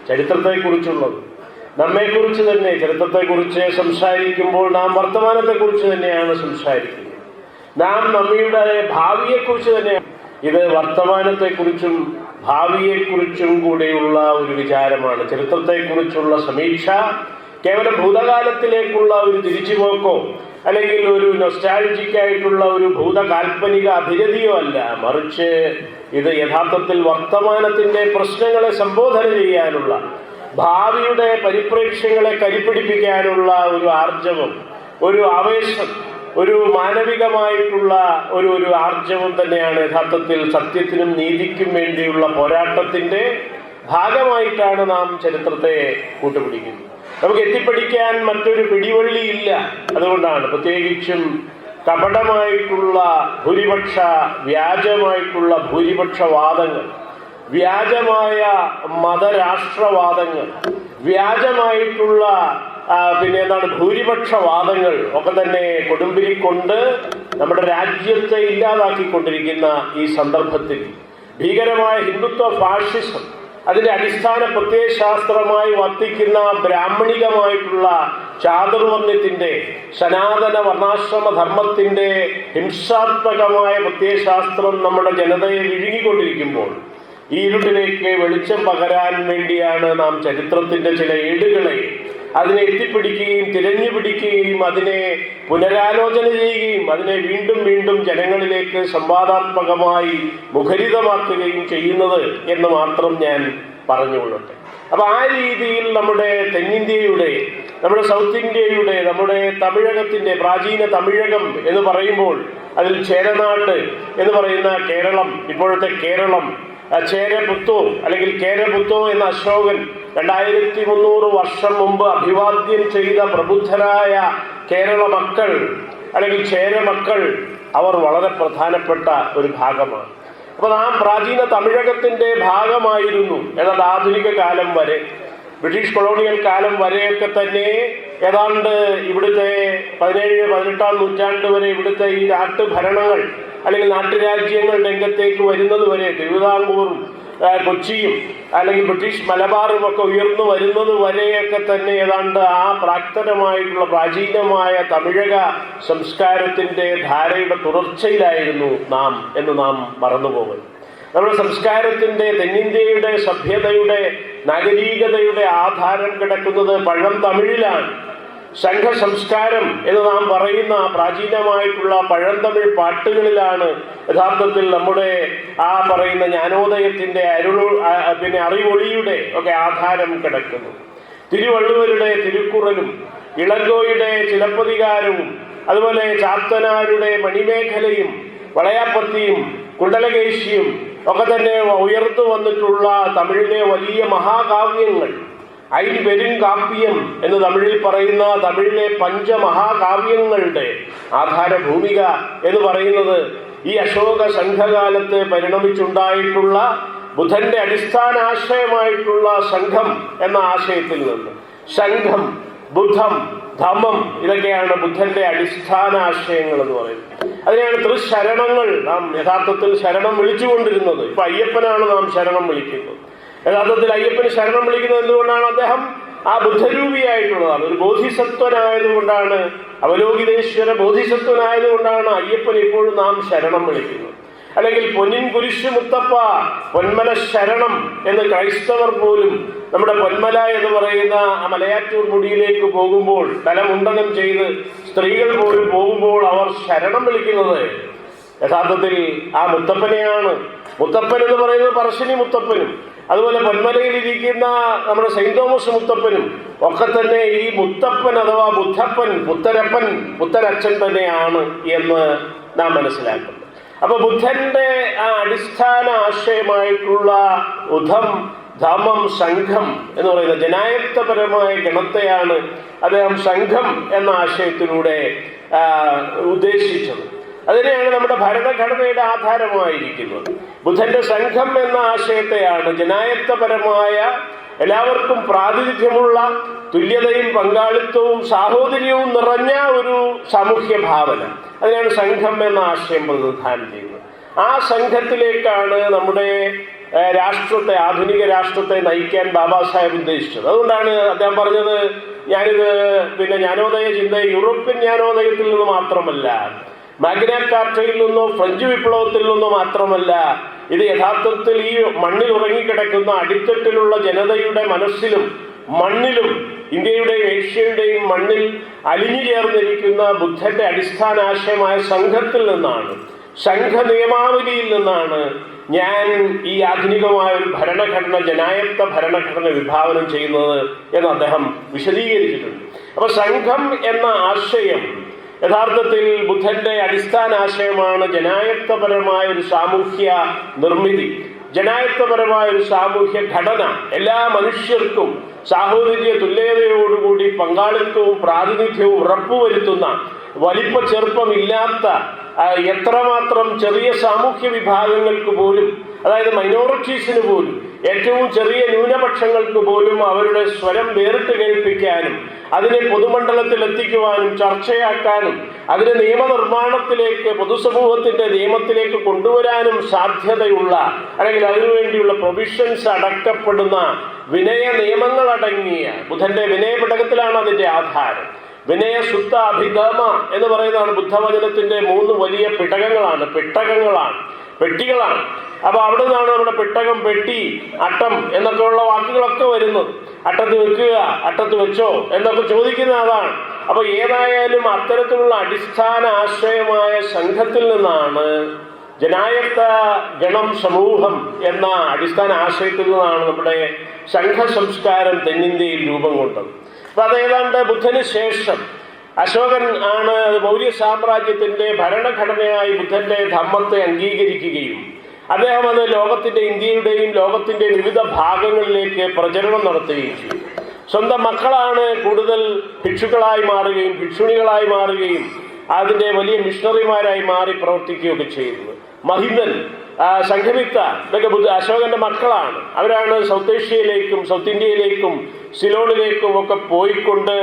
ചരിത്രത്തെക്കുറിച്ചുള്ളത്. നമ്മെക്കുറിച്ച് തന്നെ, ചരിത്രത്തെക്കുറിച്ച് സംസാരിക്കുമ്പോൾ നാം വർത്തമാനത്തെക്കുറിച്ച് തന്നെയാണ് സംസാരിക്കുന്നത്. നാം നമ്മയുടെ ഭാവിയെക്കുറിച്ച് തന്നെയാണ്. ഇത് വർത്തമാനത്തെക്കുറിച്ചും ഭാവിയെക്കുറിച്ചും കൂടെയുള്ള ഒരു വിചാരമാണ്. ചരിത്രത്തെക്കുറിച്ചുള്ള സമീക്ഷ കേവലം ഭൂതകാലത്തിലേക്കുള്ള ഒരു തിരിച്ചുപോക്കോ അല്ലെങ്കിൽ ഒരു നൊസ്റ്റാൾജിക്കായിട്ടുള്ള ഒരു ഭൂതകാൽപ്പനിക അഭിരതിയോ അല്ല, മറിച്ച് ഇത് യഥാർത്ഥത്തിൽ വർത്തമാനത്തിൻ്റെ പ്രശ്നങ്ങളെ സംബോധന ചെയ്യാനുള്ള, ഭാവിയുടെ പരിപ്രേക്ഷ്യങ്ങളെ കരിപ്പിടിപ്പിക്കാനുള്ള ഒരു ആർജവം, ഒരു ആവേശം, ഒരു മാനവികമായിട്ടുള്ള ഒരു ആർജവം തന്നെയാണ് യഥാർത്ഥത്തിൽ സത്യത്തിനും നീതിക്കും വേണ്ടിയുള്ള പോരാട്ടത്തിൻ്റെ ഭാഗമായിട്ടാണ് നാം ചരിത്രത്തെ കൂട്ടുപിടിക്കുന്നത്. നമുക്ക് എത്തിപ്പിടിക്കാൻ മറ്റൊരു പിടിവള്ളിയില്ല. അതുകൊണ്ടാണ് പ്രത്യേകിച്ചും കപടമായിട്ടുള്ള ഭൂരിപക്ഷ, വ്യാജമായിട്ടുള്ള ഭൂരിപക്ഷവാദങ്ങൾ, വ്യാജമായ മതരാഷ്ട്രവാദങ്ങൾ, വ്യാജമായിട്ടുള്ള ഭൂരിപക്ഷവാദങ്ങൾ ഒക്കെ തന്നെ കൊടുമ്പിരിക്കൊണ്ട് നമ്മുടെ രാജ്യത്തെ ഇല്ലാതാക്കിക്കൊണ്ടിരിക്കുന്ന ഈ സന്ദർഭത്തിൽ ഭീകരമായ ഹിന്ദുത്വ ഫാഷിസം, അതിൻ്റെ അടിസ്ഥാന പ്രത്യയശാസ്ത്രമായി വർത്തിക്കുന്ന ബ്രാഹ്മണികമായിട്ടുള്ള ചാതുർവർണ്ണ്യത്തിൻ്റെ, സനാതന വർണ്ണാശ്രമ ധർമ്മത്തിൻ്റെ ഹിംസാത്മകമായ പ്രത്യയശാസ്ത്രം നമ്മുടെ ജനതയെ വിഴുങ്ങിക്കൊണ്ടിരിക്കുമ്പോൾ ഈ ഇരുട്ടിലേക്ക് വെളിച്ചം പകരാൻ വേണ്ടിയാണ് നാം ചരിത്രത്തിൻ്റെ ചില ഏടുകളെ അതിനെ എത്തിപ്പിടിക്കുകയും തിരഞ്ഞു പിടിക്കുകയും അതിനെ പുനരാലോചന ചെയ്യുകയും അതിനെ വീണ്ടും വീണ്ടും ജനങ്ങളിലേക്ക് സംവാദാത്മകമായി മുഖരിതമാക്കുകയും ചെയ്യുന്നത് എന്ന് മാത്രം ഞാൻ പറഞ്ഞുകൊള്ളട്ടെ. അപ്പോൾ ആ രീതിയിൽ നമ്മുടെ തെന്നിന്ത്യയുടെ, നമ്മുടെ സൗത്ത് ഇന്ത്യയുടെ, നമ്മുടെ തമിഴകത്തിൻ്റെ, പ്രാചീന തമിഴകം എന്ന് പറയുമ്പോൾ അതിൽ ചേരനാട്ട് എന്ന് പറയുന്ന കേരളം, ഇപ്പോഴത്തെ കേരളം, ചേരപുത്തോ അല്ലെങ്കിൽ കേരപുത്തോ എന്ന അശോകൻ 2300 വർഷം മുമ്പ് അഭിവാദ്യം ചെയ്ത പ്രബുദ്ധരായ കേരള മക്കൾ അല്ലെങ്കിൽ ചേരമക്കൾ, അവർ വളരെ പ്രധാനപ്പെട്ട ഒരു ഭാഗമാണ്. അപ്പോൾ നാം പ്രാചീന തമിഴകത്തിൻ്റെ ഭാഗമായിരുന്നു. എന്നാൽ ആധുനിക കാലം വരെ, ബ്രിട്ടീഷ് കൊളോണിയൽ കാലം വരെയൊക്കെ തന്നെ ഏതാണ്ട് ഇവിടുത്തെ 17-18 നൂറ്റാണ്ട് വരെ ഇവിടുത്തെ ഈ നാട്ടുഭരണങ്ങൾ അല്ലെങ്കിൽ നാട്ടുരാജ്യങ്ങൾ രംഗത്തേക്ക് വരുന്നത് വരെ, തിരുവിതാംകൂറും കൊച്ചിയും അല്ലെങ്കിൽ ബ്രിട്ടീഷ് മലബാറും ഒക്കെ ഉയർന്നു വരുന്നത് വരെയൊക്കെ തന്നെ ഏതാണ്ട് ആ പ്രാക്തനമായിട്ടുള്ള പ്രാചീനമായ തമിഴക സംസ്കാരത്തിൻ്റെ ധാരയുടെ തുടർച്ചയിലായിരുന്നു നാം എന്ന് നാം മറന്നുപോകുന്നു. നമ്മുടെ സംസ്കാരത്തിൻ്റെ, തെന്നിന്ത്യയുടെ സഭ്യതയുടെ, നാഗരികതയുടെ ആധാരം കിടക്കുന്നത് പഴം തമിഴിലാണ്. സംഘ സംസ്കാരം എന്ന് നാം പറയുന്ന പ്രാചീനമായിട്ടുള്ള പഴന്തമിഴ് പാട്ടുകളിലാണ് യഥാർത്ഥത്തിൽ നമ്മുടെ ആ പറയുന്ന ജ്ഞാനോദയത്തിൻ്റെ അറിവൊളിയുടെ ഒക്കെ ആധാരം കിടക്കുന്നു. തിരുവള്ളുവരുടെ തിരുക്കുറലും ഇളങ്കോയുടെ ചിലപ്പതികാരവും അതുപോലെ ചാത്തനാരുടെ മണിമേഖലയും വളയാപ്പത്തിയും കുണ്ടലകേശിയും ഒക്കെ തന്നെ ഉയർന്നു വന്നിട്ടുള്ള തമിഴിലെ വലിയ മഹാകാവ്യങ്ങൾ, ഐൻപെരുങ്കാവ്യം എന്ന് തമിഴിൽ പറയുന്ന തമിഴിലെ പഞ്ചമഹാകാവ്യങ്ങളുടെ ആധാരഭൂമിക എന്ന് പറയുന്നത് ഈ അശോക സംഘകാലത്ത് പരിണമിച്ചുണ്ടായിട്ടുള്ള ബുദ്ധന്റെ അടിസ്ഥാന ആശയമായിട്ടുള്ള സംഘം എന്ന ആശയത്തിൽ നിന്ന്, സംഘം, ബുദ്ധം, ധമ്മം, ഇതൊക്കെയാണ് ബുദ്ധന്റെ അടിസ്ഥാന ആശയങ്ങൾ എന്ന് പറയുന്നത്. അതിനെയാണ് ത്രിശരണങ്ങൾ നാം യഥാർത്ഥത്തിൽ ശരണം വിളിച്ചുകൊണ്ടിരുന്നത്. ഇപ്പൊ അയ്യപ്പനാണ് നാം ശരണം വിളിക്കുന്നത്. യഥാർത്ഥത്തിൽ അയ്യപ്പന് ശരണം വിളിക്കുന്നത് എന്തുകൊണ്ടാണ്? അദ്ദേഹം ആ ബുദ്ധരൂപിയായിട്ടുള്ളതാണ്, ഒരു ബോധിസത്വനായതുകൊണ്ടാണ്, അവലോകിതേശ്വര ബോധിസത്വനായതുകൊണ്ടാണ് അയ്യപ്പൻ ഇപ്പോഴും നാം ശരണം വിളിക്കുന്നത്. അല്ലെങ്കിൽ പൊന്നിൻ കുരിശു മുത്തപ്പ, പൊന്മല ശരണം എന്ന് ക്രൈസ്തവർ പോലും നമ്മുടെ പൊന്മല എന്ന് പറയുന്ന ആ മലയാറ്റൂർ മുടിയിലേക്ക് പോകുമ്പോൾ, തലമുണ്ടനം ചെയ്ത് സ്ത്രീകൾ പോലും പോകുമ്പോൾ അവർ ശരണം വിളിക്കുന്നത് യഥാർത്ഥത്തിൽ ആ മുത്തപ്പനെയാണ്. മുത്തപ്പൻ എന്ന് പറയുന്നത് പറശ്ശിനി മുത്തപ്പനും അതുപോലെ പൊന്മലയിലിരിക്കുന്ന നമ്മുടെ സെയിന്റ് തോമസ് മുത്തപ്പനും ഒക്കെ തന്നെ ഈ മുത്തപ്പൻ അഥവാ ബുദ്ധപ്പൻ, പുത്തരപ്പൻ, പുത്തരച്ഛൻ തന്നെയാണ് എന്ന് നാം മനസ്സിലാക്കുന്നു. അപ്പൊ ബുദ്ധന്റെ ആ അടിസ്ഥാന ആശയമായിട്ടുള്ള ഉദ്ധം, ധമ്മം, സംഘം എന്ന് പറയുന്ന ജനായത്തപരമായ ഗണത്തെയാണ് അദ്ദേഹം സംഘം എന്ന ആശയത്തിലൂടെ ഉദ്ദേശിച്ചത്. അതിനെയാണ് നമ്മുടെ ഭരണഘടനയുടെ ആധാരമായിരിക്കുന്നത്. ബുദ്ധന്റെ സംഘം എന്ന ആശയത്തെയാണ് ജനായത്തപരമായ, എല്ലാവർക്കും പ്രാതിനിധ്യമുള്ള, തുല്യതയും പങ്കാളിത്തവും സാഹോദര്യവും നിറഞ്ഞ ഒരു സാമൂഹ്യ ഭാവന, അതിനാണ് സംഘം എന്ന ആശയം പ്രതിനിധാനം ചെയ്യുന്നത്. ആ സംഘത്തിലേക്കാണ് നമ്മുടെ രാഷ്ട്രത്തെ, ആധുനിക രാഷ്ട്രത്തെ നയിക്കാൻ ബാബാ സാഹേബ് ഉദ്ദേശിച്ചത്. അതുകൊണ്ടാണ് അദ്ദേഹം പറഞ്ഞത്, ഞാനിത് ജ്ഞാനോദയ ചിന്ത യൂറോപ്യൻ ജ്ഞാനോദയത്തിൽ നിന്ന് മാത്രമല്ല, മാഗ്ന കാർട്ടയിൽ നിന്നോ ഫ്രഞ്ച് വിപ്ലവത്തിൽ നിന്നോ മാത്രമല്ല, ഇത് യഥാർത്ഥത്തിൽ ഈ മണ്ണിൽ ഉറങ്ങിക്കിടക്കുന്ന അടിത്തട്ടിലുള്ള ജനതയുടെ മനസ്സിലും മണ്ണിലും, ഇന്ത്യയുടെയും ഏഷ്യയുടെയും മണ്ണിൽ അലിഞ്ഞു ചേർന്നിരിക്കുന്ന ബുദ്ധന്റെ അടിസ്ഥാന ആശയമായ സംഘത്തിൽ നിന്നാണ്, സംഘ നിയമാവലിയിൽ നിന്നാണ് ഞാൻ ഈ ആധുനികമായ ഒരു ഭരണഘടന, ജനായത്ത ഭരണഘടന വിഭാവനം ചെയ്യുന്നത് എന്ന് അദ്ദേഹം വിശദീകരിച്ചിട്ടുണ്ട്. അപ്പൊ സംഘം എന്ന ആശയം യഥാർത്ഥത്തിൽ ബുദ്ധന്റെ അടിസ്ഥാന ആശയമാണ്. ജനായത്തപരമായ ഒരു സാമൂഹ്യ നിർമ്മിതി, ജനായത്തപരമായ ഒരു സാമൂഹ്യ ഘടന, എല്ലാ മനുഷ്യർക്കും സാഹോദര്യ തുല്യതയോടുകൂടി പങ്കാളിത്തവും പ്രാതിനിധ്യവും ഉറപ്പുവരുത്തുന്ന, വലിപ്പ ചെറുപ്പമില്ലാത്ത, എത്രമാത്രം ചെറിയ സാമൂഹ്യ വിഭാഗങ്ങൾക്ക് പോലും, അതായത് മൈനോറിറ്റീസിന് പോലും, ഏറ്റവും ചെറിയ ന്യൂനപക്ഷങ്ങൾക്ക് പോലും അവരുടെ സ്വരം വേറിട്ട് കേൾപ്പിക്കാനും അതിനെ പൊതുമണ്ഡലത്തിൽ എത്തിക്കുവാനും ചർച്ചയാക്കാനും അതിനെ നിയമനിർമ്മാണത്തിലേക്ക്, പൊതുസമൂഹത്തിന്റെ നിയമത്തിലേക്ക് കൊണ്ടുവരാനും സാധ്യതയുള്ള, അല്ലെങ്കിൽ അതിനുവേണ്ടിയുള്ള പ്രൊവിഷൻസ് അടക്കപ്പെടുന്ന വിനയ നിയമങ്ങൾ അടങ്ങിയ ബുദ്ധന്റെ വിനയപിടകത്തിലാണ് അതിന്റെ ആധാരം. വിനയ സുത്ത അഭിഗമ എന്ന് പറയുന്നതാണ് ബുദ്ധവചനത്തിന്റെ 3 വലിയ പിടകങ്ങളാണ്, പെട്ടികളാണ്. അപ്പൊ അവിടെ നിന്നാണ് നമ്മുടെ പിട്ടകം, പെട്ടി, അട്ടം എന്നൊക്കെയുള്ള വാക്കുകളൊക്കെ വരുന്നത്. അട്ടത്ത് വെക്കുക, അട്ടത്ത് വെച്ചോ എന്നൊക്കെ ചോദിക്കുന്ന അതാണ്. അപ്പൊ ഏതായാലും അത്തരത്തിലുള്ള അടിസ്ഥാന ആശയമായ സംഘത്തിൽ നിന്നാണ്, ജനായത്ത ഗണം സമൂഹം എന്ന അടിസ്ഥാന ആശയത്തിൽ നിന്നാണ് നമ്മുടെ സംഘ സംസ്കാരം തെന്നിന്ത്യയിൽ രൂപം കൊണ്ടത്. അപ്പൊ അതേതാണ്ട് ബുദ്ധന് ശേഷം അശോകൻ ആണ് മൗര്യ സാമ്രാജ്യത്തിന്റെ ഭരണഘടനയായി ബുദ്ധന്റെ ധമ്മത്തെ അംഗീകരിക്കുകയും അദ്ദേഹം അത് ലോകത്തിന്റെ, ഇന്ത്യയുടെയും ലോകത്തിന്റെ വിവിധ ഭാഗങ്ങളിലേക്ക് പ്രചരണം നടത്തുകയും ചെയ്തു. സ്വന്തം മക്കളാണ് കൂടുതൽ ഭിക്ഷുക്കളായി മാറുകയും ഭിക്ഷുണികളായി മാറുകയും അതിന്റെ വലിയ മിഷണറിമാരായി മാറി പ്രവർത്തിക്കുകയൊക്കെ ചെയ്യുന്നത്. മഹിന്ദൻ, സംഘമിത്ത, ഇതൊക്കെ അശോകന്റെ മക്കളാണ്. അവരാണ് സൗത്ത് ഏഷ്യയിലേക്കും സൗത്ത് ഇന്ത്യയിലേക്കും സിലോണിലേക്കും ഒക്കെ പോയിക്കൊണ്ട്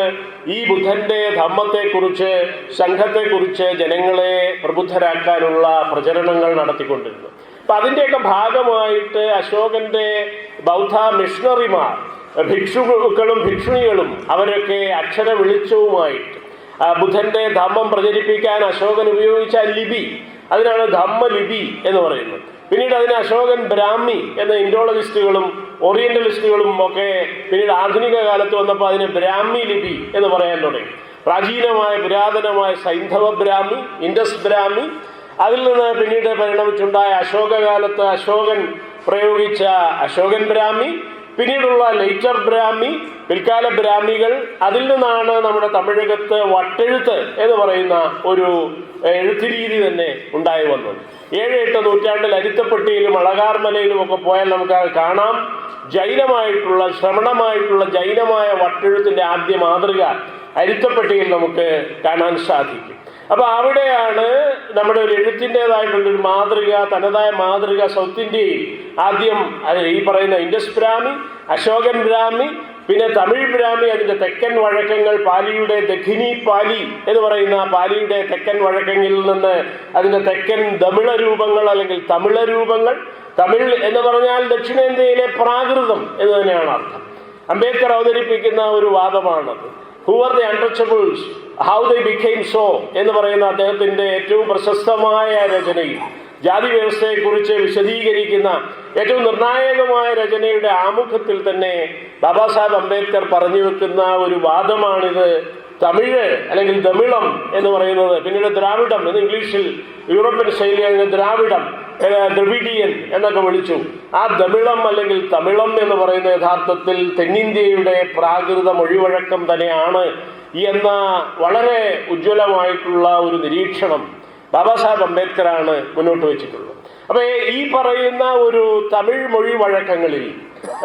ഈ ബുദ്ധന്റെ ധമ്മത്തെക്കുറിച്ച്, സംഘത്തെക്കുറിച്ച് ജനങ്ങളെ പ്രബുദ്ധരാക്കാനുള്ള പ്രചരണങ്ങൾ നടത്തിക്കൊണ്ടിരുന്നു. അപ്പൊ അതിൻ്റെയൊക്കെ ഭാഗമായിട്ട് അശോകന്റെ ബൗദ്ധ മിഷണറിമാർ, ഭിക്ഷുക്കളും ഭിക്ഷുണികളും അവരൊക്കെ അക്ഷര വെളിച്ചവുമായിട്ട് ബുദ്ധന്റെ ധമ്മം പ്രചരിപ്പിക്കാൻ അശോകൻ ഉപയോഗിച്ച ലിപി, അതിനാണ് ധമ്മലിപി എന്ന് പറയുന്നത്. പിന്നീട് അതിന് അശോകൻ ബ്രാഹ്മി എന്ന ഇൻഡോളജിസ്റ്റുകളും ഓറിയന്റലിസ്റ്റുകളും ഒക്കെ പിന്നീട് ആധുനിക കാലത്ത് വന്നപ്പോൾ അതിന് ബ്രാഹ്മി ലിപി എന്ന് പറയാൻ തുടങ്ങി. പ്രാചീനമായ പുരാതനമായ സൈന്ധവ ബ്രാഹ്മി, ഇൻഡസ് ബ്രാഹ്മി, അതിൽ നിന്ന് പിന്നീട് പരിണമിച്ചുണ്ടായ അശോകകാലത്ത് അശോകൻ പ്രയോഗിച്ച അശോകൻ ബ്രാഹ്മി, പിന്നീടുള്ള ലേറ്റർ ബ്രാഹ്മി, പിൽക്കാല ബ്രാഹ്മികൾ, അതിൽ നിന്നാണ് നമ്മുടെ തമിഴകത്ത് വട്ടെഴുത്ത് എന്ന് പറയുന്ന ഒരു എഴുത്തുരീതി തന്നെ ഉണ്ടായി വന്നത്. 7-8 നൂറ്റാണ്ടിൽ അരിത്തപ്പെട്ടിയിലും അളകാർമലയിലും ഒക്കെ പോയാൽ നമുക്ക് കാണാം. ജൈനമായിട്ടുള്ള, ശ്രമണമായിട്ടുള്ള ജൈനമായ വട്ടെഴുത്തിന്റെ ആദ്യ മാതൃക അരിത്തപ്പെട്ടിയിൽ നമുക്ക് കാണാൻ സാധിക്കും. അപ്പൊ അവിടെയാണ് നമ്മുടെ ഒരു എഴുത്തിൻ്റെതായിട്ടുള്ളൊരു മാതൃക, തനതായ മാതൃക സൗത്ത് ഇന്ത്യയിൽ ആദ്യം ഈ പറയുന്ന ഇൻഡസ് ബ്രാഹ്മി, അശോകൻ ബ്രാഹ്മി, പിന്നെ തമിഴ് ബ്രാഹ്മി, അതിന്റെ തെക്കൻ വഴക്കങ്ങൾ, പാലിയുടെ ദഖിനി പാലി എന്ന് പറയുന്ന പാലിയുടെ തെക്കൻ വഴക്കങ്ങളിൽ നിന്ന് അതിന്റെ തെക്കൻ തമിഴ രൂപങ്ങൾ അല്ലെങ്കിൽ തമിഴ രൂപങ്ങൾ. തമിഴ് എന്ന് പറഞ്ഞാൽ ദക്ഷിണേന്ത്യയിലെ പ്രാകൃതം എന്ന് തന്നെയാണ് അർത്ഥം. അംബേദ്കർ അവതരിപ്പിക്കുന്ന ഒരു വാദമാണത്. Who are the untouchables? How they became so എന്ന് പറയുന്ന അദ്ദേഹത്തിന്റെ ഏറ്റവും പ്രശസ്തമായ രചനയിൽ ജാതി വ്യവസ്ഥയെക്കുറിച്ച് വിശദീകരിക്കുന്ന ഏറ്റവും നിർണായകമായ രചനയുടെ ആമുഖത്തിൽ തന്നെ ബാബാ സാഹേബ് അംബേദ്കർ പറഞ്ഞു വെക്കുന്ന ഒരു വാദമാണിത്. തമിഴ് അല്ലെങ്കിൽ തമിളം എന്ന് പറയുന്നത്, പിന്നീട് ദ്രാവിഡം എന്ന് ഇംഗ്ലീഷിൽ യൂറോപ്യൻ ശൈലി അതിന് ദ്രാവിഡം, ദ്രവിഡിയൻ എന്നൊക്കെ വിളിച്ചു. ആ തമിളം അല്ലെങ്കിൽ തമിളം എന്ന് പറയുന്ന യഥാർത്ഥത്തിൽ തെന്നിന്ത്യയുടെ പ്രാകൃത മൊഴിവഴക്കം തന്നെയാണ് എന്ന വളരെ ഉജ്ജ്വലമായിട്ടുള്ള ഒരു നിരീക്ഷണം ബാബാ സാഹേബ് അംബേദ്കറാണ് മുന്നോട്ട് വെച്ചിട്ടുള്ളത്. അപ്പൊ ഈ പറയുന്ന ഒരു തമിഴ് മൊഴി വഴക്കങ്ങളിൽ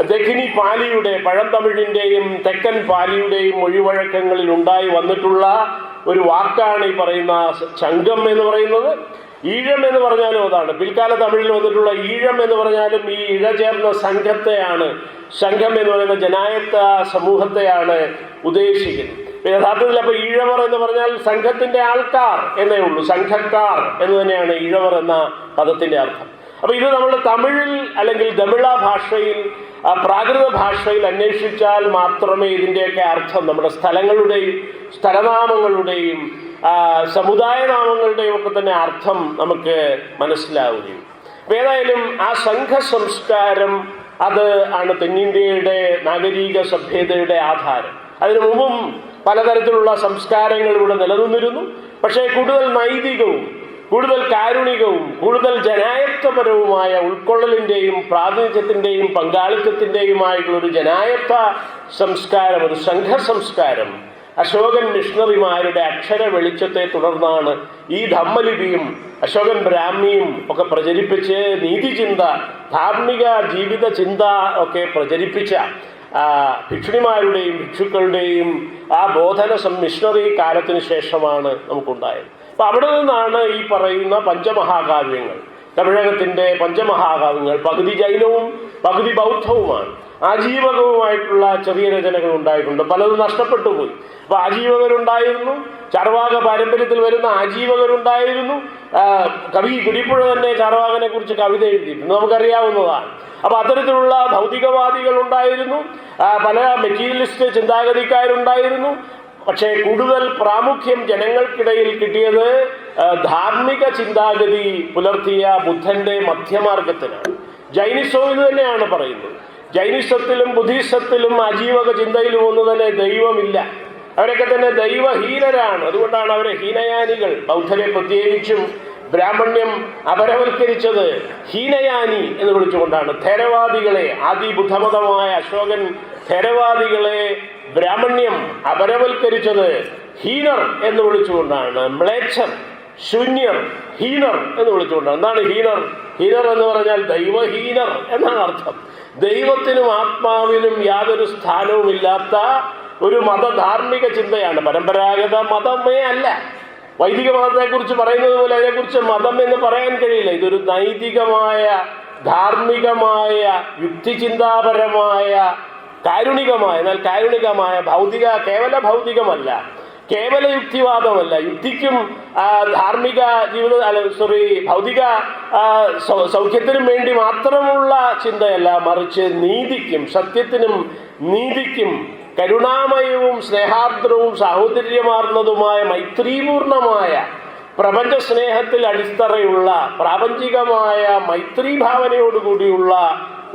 ദഖിനി പാലിയുടെ, പഴന്തമിഴിന്റെയും തെക്കൻ പാലിയുടെയും മൊഴിവഴക്കങ്ങളിൽ ഉണ്ടായി വന്നിട്ടുള്ള ഒരു വാക്കാണ് ഈ പറയുന്ന സംഘം എന്ന് പറയുന്നത്. ഈഴം എന്ന് പറഞ്ഞാലും അതാണ്. പിൽക്കാല തമിഴിൽ വന്നിട്ടുള്ള ഈഴം എന്ന് പറഞ്ഞാലും ഈ ഇഴ ചേർന്ന സംഘത്തെയാണ്, സംഘം എന്ന് പറയുന്ന ജനായത്ത സമൂഹത്തെയാണ് ഉദ്ദേശിക്കുന്നത്. യഥാർത്ഥത്തിൽ അപ്പൊ ഈഴവർ എന്ന് പറഞ്ഞാൽ സംഘത്തിന്റെ ആൾക്കാർ എന്നേ ഉള്ളൂ. സംഘക്കാർ എന്ന് തന്നെയാണ് ഈഴവർ എന്ന പദത്തിന്റെ അർത്ഥം. അപ്പൊ ഇത് നമ്മൾ തമിഴിൽ അല്ലെങ്കിൽ തമിഴ ഭാഷയിൽ പ്രാകൃത ഭാഷയിൽ അന്വേഷിച്ചാൽ മാത്രമേ ഇതിൻ്റെയൊക്കെ അർത്ഥം നമ്മുടെ സ്ഥലങ്ങളുടെയും സ്ഥലനാമങ്ങളുടെയും സമുദായ നാമങ്ങളുടെയും ഒക്കെ തന്നെ അർത്ഥം നമുക്ക് മനസ്സിലാവുകയും. അപ്പൊ ഏതായാലും ആ സംഘ സംസ്കാരം അത് ആണ് തെന്നിന്ത്യയുടെ നാഗരിക സഭ്യതയുടെ ആധാരം. അതിനു മുമ്പും പലതരത്തിലുള്ള സംസ്കാരങ്ങൾ ഇവിടെ നിലനിന്നിരുന്നു. പക്ഷേ കൂടുതൽ നൈതികവും കൂടുതൽ കാരുണികവും കൂടുതൽ ജനായത്വപരവുമായ ഉൾക്കൊള്ളലിൻ്റെയും പ്രാതിനിധ്യത്തിൻ്റെയും പങ്കാളിത്തത്തിൻ്റെയുമായിട്ടുള്ള ഒരു ജനായത്വ സംസ്കാരം, ഒരു സംഘ സംസ്കാരം അശോകൻ മിഷണറിമാരുടെ അക്ഷര വെളിച്ചത്തെ തുടർന്നാണ് ഈ ധമ്മലിപിയും അശോകൻ ബ്രാഹ്മിയും ഒക്കെ പ്രചരിപ്പിച്ച് നീതിചിന്ത, ധാർമ്മിക ജീവിത ചിന്ത ഒക്കെ പ്രചരിപ്പിച്ച ഭിക്ഷുണിമാരുടെയും ഭിക്ഷുക്കളുടെയും ആ ബോധന മിഷണറി കാലത്തിന് ശേഷമാണ് നമുക്കുണ്ടായത്. അപ്പം അവിടെ നിന്നാണ് ഈ പറയുന്ന പഞ്ചമഹാകാവ്യങ്ങൾ, തമിഴകത്തിൻ്റെ പഞ്ചമഹാകാവ്യങ്ങൾ പകുതി ജൈനവും പകുതി ബൗദ്ധവുമാണ്. ആജീവകവുമായിട്ടുള്ള ചെറിയ രചനകൾ ഉണ്ടായിട്ടുണ്ട്, പലതും നഷ്ടപ്പെട്ടു പോയി. അപ്പൊ ആജീവകരുണ്ടായിരുന്നു, ചാർവാക പാരമ്പര്യത്തിൽ വരുന്ന ആജീവകരുണ്ടായിരുന്നു. കവി കുരിപ്പുഴ തന്നെ ചാർവാകനെ കുറിച്ച് കവിത എഴുതിയിട്ടുണ്ട്, നമുക്കറിയാവുന്നതാണ്. അപ്പൊ അത്തരത്തിലുള്ള ഭൗതികവാദികൾ ഉണ്ടായിരുന്നു, പല മെറ്റീരിയലിസ്റ്റ് ചിന്താഗതിക്കാരുണ്ടായിരുന്നു. പക്ഷേ കൂടുതൽ പ്രാമുഖ്യം ജനങ്ങൾക്കിടയിൽ കിട്ടിയത് ധാർമ്മിക ചിന്താഗതി പുലർത്തിയ ബുദ്ധന്റെ മധ്യമാർഗത്തിനാണ്. ജൈനിസവും ഇത് തന്നെയാണ് പറയുന്നത്. ജൈനിസത്തിലും ബുദ്ധിസത്തിലും ആജീവക ചിന്തയിലും ഒന്നും തന്നെ ദൈവമില്ല. അവരൊക്കെ തന്നെ ദൈവഹീനരാണ്. അതുകൊണ്ടാണ് അവരെ ഹീനയാനികൾ, ബൗദ്ധരെ പ്രത്യേകിച്ചും ബ്രാഹ്മണ്യം അപരവൽക്കരിച്ചത് ഹീനയാനി എന്ന് വിളിച്ചുകൊണ്ടാണ്. ഥേരവാദികളെ, ആദി ബുദ്ധമതമായ അശോകൻ ഥേരവാദികളെ ബ്രാഹ്മണ്യം അപരവൽക്കരിച്ചത് ഹീനർ എന്ന് വിളിച്ചുകൊണ്ടാണ്. മ്ലേച്ഛർ, ശൂന്യർ, ഹീനർ എന്ന് വിളിച്ചുകൊണ്ടാണ്. എന്താണ് ഹീനർ? ഹീനർ എന്ന് പറഞ്ഞാൽ ദൈവഹീനർ എന്നാണ് അർത്ഥം. ദൈവത്തിനും ആത്മാവിനും യാതൊരു സ്ഥാനവുമില്ലാത്ത ഒരു മതധാർമ്മിക ചിന്തയാണ്. പരമ്പരാഗത മതമേ അല്ല. വൈദിക മതത്തെക്കുറിച്ച് പറയുന്നത് പോലെ അതിനെക്കുറിച്ച് മതം എന്ന് പറയാൻ കഴിയില്ല. ഇതൊരു നൈതികമായ, ധാർമ്മികമായ, യുക്തിചിന്താപരമായ, കാരുണികമായ, എന്നാൽ കാരുണികമായ, ഭൗതിക, കേവല ഭൗതികമല്ല, കേവല യുക്തിവാദമല്ല. യുക്തിക്കും ധാർമ്മിക ഭൗതിക സൗഖ്യത്തിനും വേണ്ടി മാത്രമുള്ള ചിന്തയല്ല, മറിച്ച് നീതിക്കും, സത്യത്തിനും നീതിക്കും, കരുണാമയവും സ്നേഹാർദ്രവും സാഹോദര്യമാർന്നതുമായ മൈത്രീപൂർണമായ പ്രപഞ്ച സ്നേഹത്തിൽ അടിത്തറയുള്ള പ്രാപഞ്ചികമായ മൈത്രീഭാവനയോടുകൂടിയുള്ള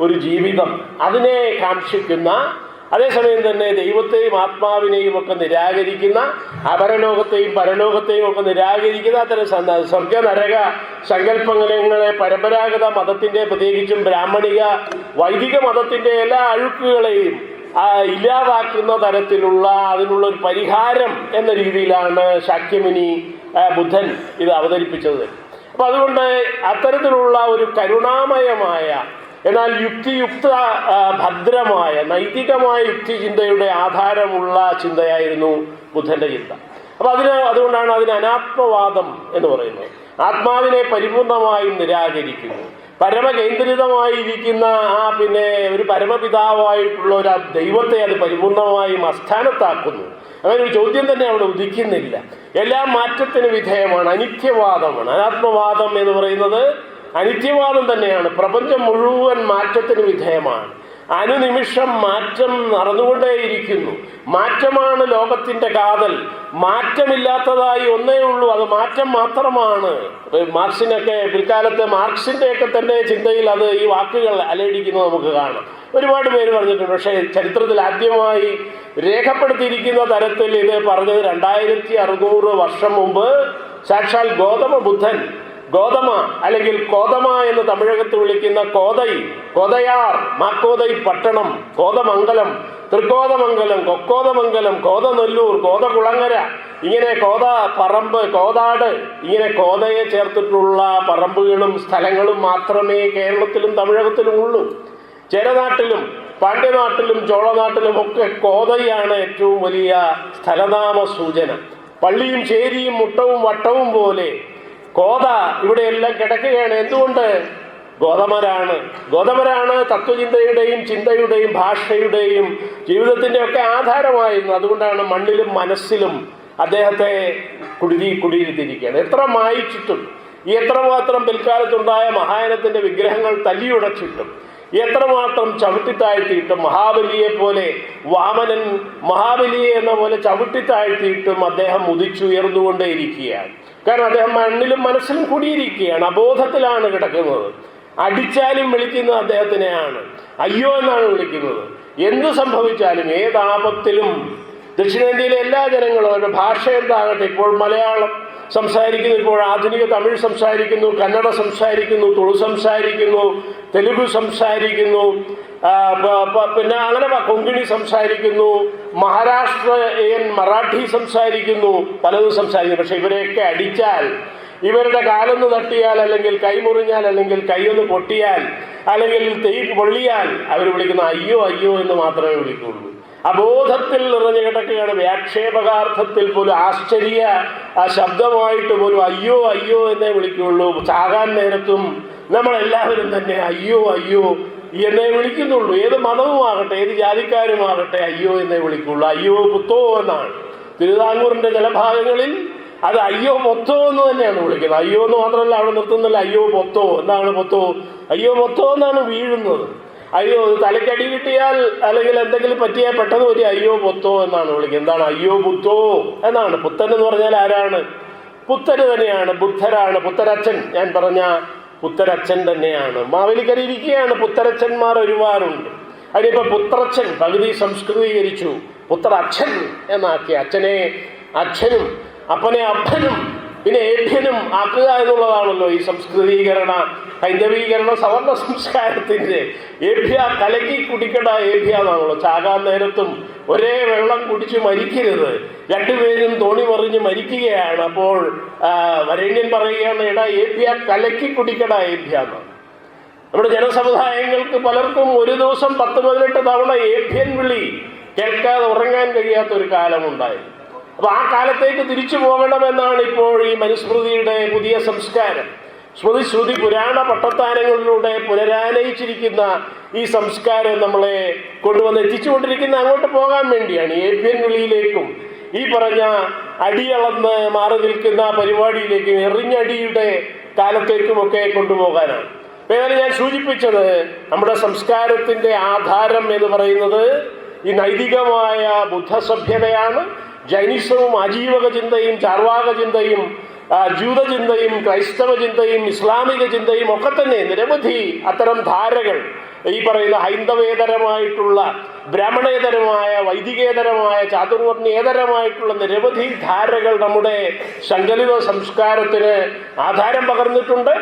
ഒരു ജീവിതം, അതിനെ കാക്ഷിക്കുന്ന, അതേസമയം തന്നെ ദൈവത്തെയും ആത്മാവിനെയും ഒക്കെ നിരാകരിക്കുന്ന, അപരലോകത്തെയും പരലോകത്തെയും ഒക്കെ നിരാകരിക്കുന്ന അത്തരം സ്വർഗ നരക സങ്കല്പങ്ങളെ പരമ്പരാഗത മതത്തിന്റെ, പ്രത്യേകിച്ചും ബ്രാഹ്മണിക വൈദിക മതത്തിന്റെ എല്ലാ അഴുക്കുകളെയും ഇല്ലാതാക്കുന്ന തരത്തിലുള്ള അതിനുള്ള ഒരു പരിഹാരം എന്ന രീതിയിലാണ് ശാക്യമുനി ബുദ്ധൻ ഇത് അവതരിപ്പിച്ചത്. അപ്പൊ അതുകൊണ്ട് അത്തരത്തിലുള്ള ഒരു കരുണാമയമായ, എന്നാൽ യുക്തിയുക്ത ഭദ്രമായ, നൈതികമായ യുക്തി ചിന്തയുടെ ആധാരമുള്ള ചിന്തയായിരുന്നു ബുദ്ധന്റെ ചിന്ത. അപ്പൊ അതുകൊണ്ടാണ് അതിന് അനാത്മവാദം എന്ന് പറയുന്നത്. ആത്മാവിനെ പരിപൂർണമായും നിരാകരിക്കുന്നു. പരമകേന്ദ്രിതമായിരിക്കുന്ന പിന്നെ ഒരു പരമപിതാവായിട്ടുള്ള ഒരു ദൈവത്തെ അത് പരിപൂർണമായും അസ്ഥാനത്താക്കുന്നു. അങ്ങനെ ഒരു ചോദ്യം തന്നെ അവിടെ ഉദിക്കുന്നില്ല. എല്ലാം മാറ്റത്തിന് വിധേയമാണ്, അനിത്യവാദമാണ്. അനാത്മവാദം എന്ന് പറയുന്നത് അനിത്യവാദം തന്നെയാണ്. പ്രപഞ്ചം മുഴുവൻ മാറ്റത്തിന് വിധേയമാണ്. അനുനിമിഷം മാറ്റം നടന്നുകൊണ്ടേയിരിക്കുന്നു. മാറ്റമാണ് ലോകത്തിന്റെ കാതൽ. മാറ്റമില്ലാത്തതായി ഒന്നേ ഉള്ളൂ, അത് മാറ്റം മാത്രമാണ്. മാർക്സിനൊക്കെ, പിൽക്കാലത്ത് മാർക്സിന്റെയൊക്കെ തന്നെ ചിന്തയിൽ അത് ഈ വാക്കുകൾ അലയടിക്കുന്നത് നമുക്ക് കാണാം. ഒരുപാട് പേര് പറഞ്ഞിട്ടുണ്ട്. പക്ഷേ ചരിത്രത്തിൽ ആദ്യമായി രേഖപ്പെടുത്തിയിരിക്കുന്ന തരത്തിൽ ഇത് പറഞ്ഞത് 2600 വർഷം മുമ്പ് സാക്ഷാൽ ഗൗതമ ബുദ്ധൻ, ഗോതമ അല്ലെങ്കിൽ കോതമ എന്ന് തമിഴകത്ത് വിളിക്കുന്ന കോതൈ, കോതയാർ, മാക്കോതൈ പട്ടണം, കോതമംഗലം, തൃക്കോതമംഗലം, കൊക്കോതമംഗലം, കോതനെല്ലൂർ, കോതകുളങ്ങര, ഇങ്ങനെ കോത പറമ്പ്, കോതാട്, ഇങ്ങനെ കോതയെ ചേർത്തിട്ടുള്ള പറമ്പുകളും സ്ഥലങ്ങളും മാത്രമേ കേരളത്തിലും തമിഴകത്തിലും ഉള്ളൂ. ചേരനാട്ടിലും പാണ്ഡ്യനാട്ടിലും ചോളനാട്ടിലും ഒക്കെ കോതയാണ് ഏറ്റവും വലിയ സ്ഥലനാമ സൂചന. പള്ളിയും ചേരിയും മുട്ടവും വട്ടവും പോലെ കോത ഇവിടെയെല്ലാം കിടക്കുകയാണ്. എന്തുകൊണ്ട്? ഗോതമരാണ് തത്വചിന്തയുടെയും ചിന്തയുടെയും ഭാഷയുടെയും ജീവിതത്തിന്റെ ഒക്കെ ആധാരമായിരുന്നു. അതുകൊണ്ടാണ് മണ്ണിലും മനസ്സിലും അദ്ദേഹത്തെ കുടിയിരുത്തിയിരിക്കുകയാണ്. എത്ര മായിച്ചിട്ടും എത്രമാത്രം പിൽക്കാലത്തുണ്ടായ മഹായാനത്തിന്റെ വിഗ്രഹങ്ങൾ തല്ലിയുടച്ചിട്ടും എത്രമാത്രം ചവിട്ടിത്താഴ്ത്തിയിട്ടും മഹാബലിയെ പോലെ വാമനൻ മഹാബലിയെ എന്ന പോലെ ചവിട്ടിത്താഴ്ത്തിയിട്ടും അദ്ദേഹം ഉദിച്ചുയർന്നുകൊണ്ടേയിരിക്കുകയാണ്. കാരണം അദ്ദേഹം മണ്ണിലും മനസ്സിലും കൂടിയിരിക്കുകയാണ്, അബോധത്തിലാണ് കിടക്കുന്നത്. അടിച്ചാലും വിളിക്കുന്നത് അദ്ദേഹത്തിനെയാണ്, അയ്യോ എന്നാണ് വിളിക്കുന്നത്. എന്ത് സംഭവിച്ചാലും ഏതാപത്തിലും ദക്ഷിണേന്ത്യയിലെ എല്ലാ ജനങ്ങളും അവരുടെ ഭാഷ എന്താകട്ടെ, ഇപ്പോൾ മലയാളം സംസാരിക്കുന്നു, ഇപ്പോൾ ആധുനിക തമിഴ് സംസാരിക്കുന്നു, കന്നഡ സംസാരിക്കുന്നു, തുളു സംസാരിക്കുന്നു, തെലുഗു സംസാരിക്കുന്നു, പിന്നെ അങ്ങനെ കൊങ്കിണി സംസാരിക്കുന്നു, മഹാരാഷ്ട്രീയൻ മറാഠി സംസാരിക്കുന്നു, പലതും സംസാരിക്കുന്നു. പക്ഷെ ഇവരെയൊക്കെ അടിച്ചാൽ, ഇവരുടെ കാലൊന്ന് തട്ടിയാൽ, അല്ലെങ്കിൽ കൈ മുറിഞ്ഞാൽ, അല്ലെങ്കിൽ കൈയൊന്ന് പൊട്ടിയാൽ, അല്ലെങ്കിൽ തീ പൊള്ളിയാൽ അവർ വിളിക്കുന്ന അയ്യോ അയ്യോ എന്ന് മാത്രമേ വിളിക്കുള്ളൂ. അബോധത്തിൽ നിറഞ്ഞു കിടക്കുകയാണ്. വ്യാക്ഷേപകാർത്ഥത്തിൽ പോലും ആശ്ചര്യ ശബ്ദമായിട്ട് പോലും അയ്യോ അയ്യോ എന്നേ വിളിക്കുള്ളൂ. ചാകാൻ നേരത്തും നമ്മളെല്ലാവരും തന്നെ അയ്യോ അയ്യോ എന്നേ വിളിക്കുന്നുള്ളൂ. ഏത് മതവുമാകട്ടെ, ഏത് ജാതിക്കാരുമാകട്ടെ അയ്യോ എന്നേ വിളിക്കുള്ളൂ. അയ്യോ പുത്തോ എന്നാണ്. തിരുവിതാംകൂറിന്റെ ചില ഭാഗങ്ങളിൽ അത് അയ്യോ പൊത്തോ എന്ന് തന്നെയാണ് വിളിക്കുന്നത്. അയ്യോ എന്ന് മാത്രമല്ല അവിടെ നിർത്തുന്നില്ല, അയ്യോ പൊത്തോ. എന്താണ് പൊത്തോ? അയ്യോ പൊത്തോ എന്നാണ് വീഴുന്നത്. അയ്യോ തലക്കടി കിട്ടിയാൽ അല്ലെങ്കിൽ എന്തെങ്കിലും പറ്റിയാൽ പെട്ടെന്ന് ഒരു അയ്യോ പൊത്തോ എന്നാണ് വിളിക്കുന്നത്. എന്താണ് അയ്യോ പുത്തോ എന്നാണ്. പുത്തൻ എന്ന് പറഞ്ഞാൽ ആരാണ്? പുത്തര് തന്നെയാണ്, ബുദ്ധരാണ്. പുത്തരച്ഛൻ, ഞാൻ പറഞ്ഞ പുത്തരച്ഛൻ തന്നെയാണ്. മാവേലിക്കരയിരിക്കുകയാണ് പുത്തരച്ഛന്മാർ ഒരുപാടുണ്ട്. അതിനിപ്പോ പുത്രച്ഛൻ പകുതി സംസ്കൃതീകരിച്ചു, പുത്രച്ഛൻ എന്നാക്കി. അച്ഛനെ അച്ഛനും അപ്പനെ അപ്പനും പിന്നെ ഏഭ്യനും ആക്കുക എന്നുള്ളതാണല്ലോ ഈ സംസ്കൃതീകരണ ഹൈന്ദവീകരണ സവർണ സംസ്കാരത്തിന്റെ. ഏഭ്യ കലക്കി കുടിക്കട ഏഭ്യ എന്നാണല്ലോ. ചാകാൻ നേരത്തും ഒരേ വെള്ളം കുടിച്ച് മരിക്കരുത്, രണ്ടുപേരും തോണി മറിഞ്ഞ് മരിക്കുകയാണ്. അപ്പോൾ വരേണ്യൻ പറയുകയാണ്, എടാ ഏഭ്യ കലക്കി കുടിക്കട ഏഭ്യ എന്നാണ്. നമ്മുടെ ജനസമുദായങ്ങൾക്ക് പലർക്കും ഒരു ദിവസം 10-18 തവണ ഏഭ്യൻ വിളി കേൾക്കാതെ ഉറങ്ങാൻ കഴിയാത്ത ഒരു കാലമുണ്ടായിരുന്നു. അപ്പൊ ആ കാലത്തേക്ക് തിരിച്ചു പോകണമെന്നാണ് ഇപ്പോൾ ഈ മനുസ്മൃതിയുടെ പുതിയ സംസ്കാരം. ശ്രുതി പുരാണ പട്ടത്താരങ്ങളിലൂടെ പുനരാനയിച്ചിരിക്കുന്ന ഈ സംസ്കാരം നമ്മളെ കൊണ്ടുവന്ന് എത്തിച്ചുകൊണ്ടിരിക്കുന്ന അങ്ങോട്ട് പോകാൻ വേണ്ടിയാണ്. ഏഭ്യൻ വിളിയിലേക്കും ഈ പറഞ്ഞ അടിയളന്ന് മാറി നിൽക്കുന്ന പരിപാടിയിലേക്കും എറിഞ്ഞടിയുടെ കാലത്തേക്കുമൊക്കെ കൊണ്ടുപോകാനാണ്. ഏതായാലും ഞാൻ സൂചിപ്പിച്ചത്, നമ്മുടെ സംസ്കാരത്തിന്റെ ആധാരം എന്ന് പറയുന്നത് ഈ നൈതികമായ ബുദ്ധസഭ്യതയാണ്. ജൈനിസവും ആജീവക ചിന്തയും ചാർവാക ചിന്തയും ജൂതചിന്തയും ക്രൈസ്തവ ചിന്തയും ഇസ്ലാമിക ചിന്തയും ഒക്കെ തന്നെ നിരവധി അത്തരം ധാരകൾ, ഈ പറയുന്ന ഹൈന്ദവേതരമായിട്ടുള്ള ബ്രാഹ്മണേതരമായ വൈദികേതരമായ ചാതുർവർണ്ണേതരമായിട്ടുള്ള നിരവധി ധാരകൾ നമ്മുടെ സങ്കലിത സംസ്കാരത്തിന് ആധാരം പകർന്നിട്ടുണ്ട്.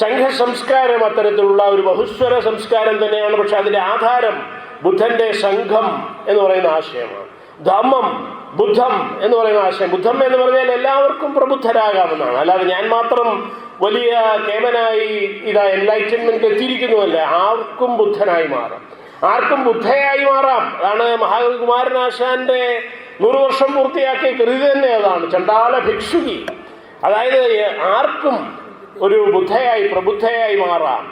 സംഘ സംസ്കാരം അത്തരത്തിലുള്ള ഒരു ബഹുസ്വര സംസ്കാരം തന്നെയാണ്. പക്ഷെ അതിന്റെ ആധാരം ബുദ്ധന്റെ സംഘം എന്ന് പറയുന്ന ആശയമാണ്. ധമ്മം, ബുദ്ധം എന്ന് പറയുന്ന ആശയം. ബുദ്ധം എന്ന് പറഞ്ഞാൽ എല്ലാവർക്കും പ്രബുദ്ധരാകാമെന്നാണ്. അല്ലാതെ ഞാൻ മാത്രം വലിയ കേമനായി എൻലൈറ്റൻമെന്റ് എത്തിയിരിക്കുന്നുവല്ല. ആർക്കും ബുദ്ധനായി മാറാം, ആർക്കും ബുദ്ധയായി മാറാം. അതാണ് മഹാകവി കുമാരനാശാന്റെ 100 വർഷം പൂർത്തിയാക്കിയ കൃതി തന്നെ അതാണ്, ചണ്ടാല ഭിക്ഷുകി. അതായത് ആർക്കും ഒരു ബുദ്ധയായി പ്രബുദ്ധയായി മാറാം.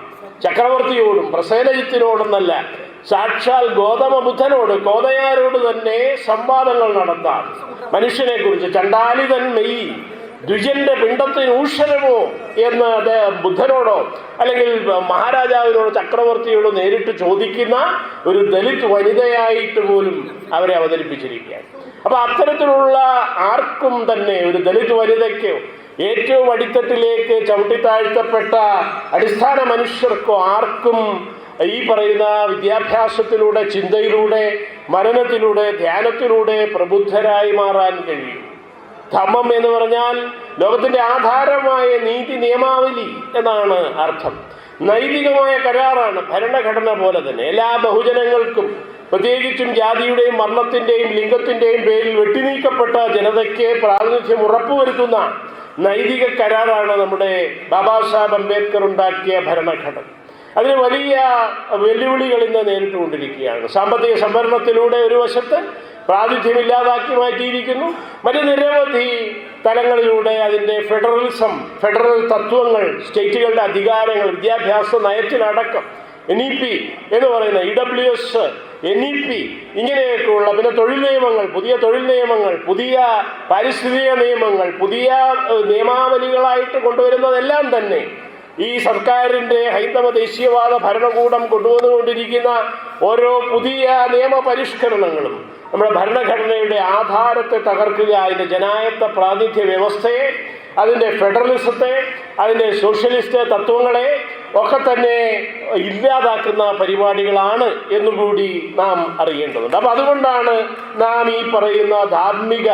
ചക്രവർത്തിയോടും പ്രസേനജിത്തിനോടൊന്നല്ല, സാക്ഷാൽ ഗൗതമ ബുദ്ധനോട്, കോതയാരോട് തന്നെ സംവാദങ്ങൾ നടത്താം മനുഷ്യനെ കുറിച്ച്. ചണ്ടാലിതൻ മെയ് ദ്വിജന്റെ പിണ്ടത്തിന് ഊഷരമോ എന്ന് അദ്ദേഹം ബുദ്ധനോടോ അല്ലെങ്കിൽ മഹാരാജാവിനോടോ ചക്രവർത്തിയോടോ നേരിട്ട് ചോദിക്കുന്ന ഒരു ദലിത് വനിതയായിട്ട് പോലും അവരെ അവതരിപ്പിച്ചിരിക്കുകയാണ്. അപ്പൊ അത്തരത്തിലുള്ള ആർക്കും തന്നെ, ഒരു ദലിത് വനിതയ്ക്കോ ഏറ്റവും അടിത്തട്ടിലേക്ക് ചവിട്ടിത്താഴ്ത്തപ്പെട്ട അടിസ്ഥാന മനുഷ്യർക്കോ ആർക്കും ഈ പറയുന്ന വിദ്യാഭ്യാസത്തിലൂടെ, ചിന്തയിലൂടെ, മനനത്തിലൂടെ, ധ്യാനത്തിലൂടെ പ്രബുദ്ധരായി മാറാൻ കഴിയും. ധമ്മം എന്ന് പറഞ്ഞാൽ ലോകത്തിന്റെ ആധാരമായ നീതി നിയമാവലി എന്നാണ് അർത്ഥം. നൈതികമായ കരാറാണ്. ഭരണഘടന പോലെ തന്നെ എല്ലാ ബഹുജനങ്ങൾക്കും, പ്രത്യേകിച്ചും ജാതിയുടെയും വർണ്ണത്തിന്റെയും ലിംഗത്തിന്റെയും പേരിൽ വെട്ടിനീക്കപ്പെട്ട ജനതയ്ക്ക് പ്രാതിനിധ്യം ഉറപ്പുവരുത്തുന്ന നൈതിക കരാറാണ് നമ്മുടെ ബാബാ സാഹേബ് അംബേദ്കർ ഉണ്ടാക്കിയ ഭരണഘടന. അതിന് വലിയ വെല്ലുവിളികൾ ഇന്ന് നേരിട്ടുകൊണ്ടിരിക്കുകയാണ്. സാമ്പത്തിക സംവരണത്തിലൂടെ ഒരു വശത്ത് പ്രാതിനിധ്യമില്ലാതാക്കി മാറ്റിയിരിക്കുന്നു. മറ്റ് നിരവധി തലങ്ങളിലൂടെ അതിൻ്റെ ഫെഡറൽ തത്വങ്ങൾ, സ്റ്റേറ്റുകളുടെ അധികാരങ്ങൾ, വിദ്യാഭ്യാസ നയത്തിലടക്കം NEP എന്ന് പറയുന്ന EWS, NEP ഇങ്ങനെയൊക്കെയുള്ള, പിന്നെ തൊഴിൽ നിയമങ്ങൾ, പുതിയ തൊഴിൽ നിയമങ്ങൾ, പുതിയ പാരിസ്ഥിതിക നിയമങ്ങൾ, പുതിയ നിയമാവലികളായിട്ട് കൊണ്ടുവരുന്നതെല്ലാം തന്നെ ഈ സർക്കാരിൻ്റെ ഹൈന്ദവ ദേശീയവാദ ഭരണകൂടം കൊണ്ടുവന്നുകൊണ്ടിരിക്കുന്ന ഓരോ പുതിയ നിയമപരിഷ്കരണങ്ങളും നമ്മുടെ ഭരണഘടനയുടെ ആധാരത്തെ തകർക്കുക, അതിൻ്റെ ജനായത്ത പ്രാതിനിധ്യ വ്യവസ്ഥയെ, അതിൻ്റെ ഫെഡറലിസത്തെ, അതിൻ്റെ സോഷ്യലിസ്റ്റ് തത്വങ്ങളെ ഒക്കെ തന്നെ ഇല്ലാതാക്കുന്ന പരിപാടികളാണ് എന്നുകൂടി നാം അറിയേണ്ടതുണ്ട്. അപ്പം അതുകൊണ്ടാണ് നാം ഈ പറയുന്ന ധാർമ്മിക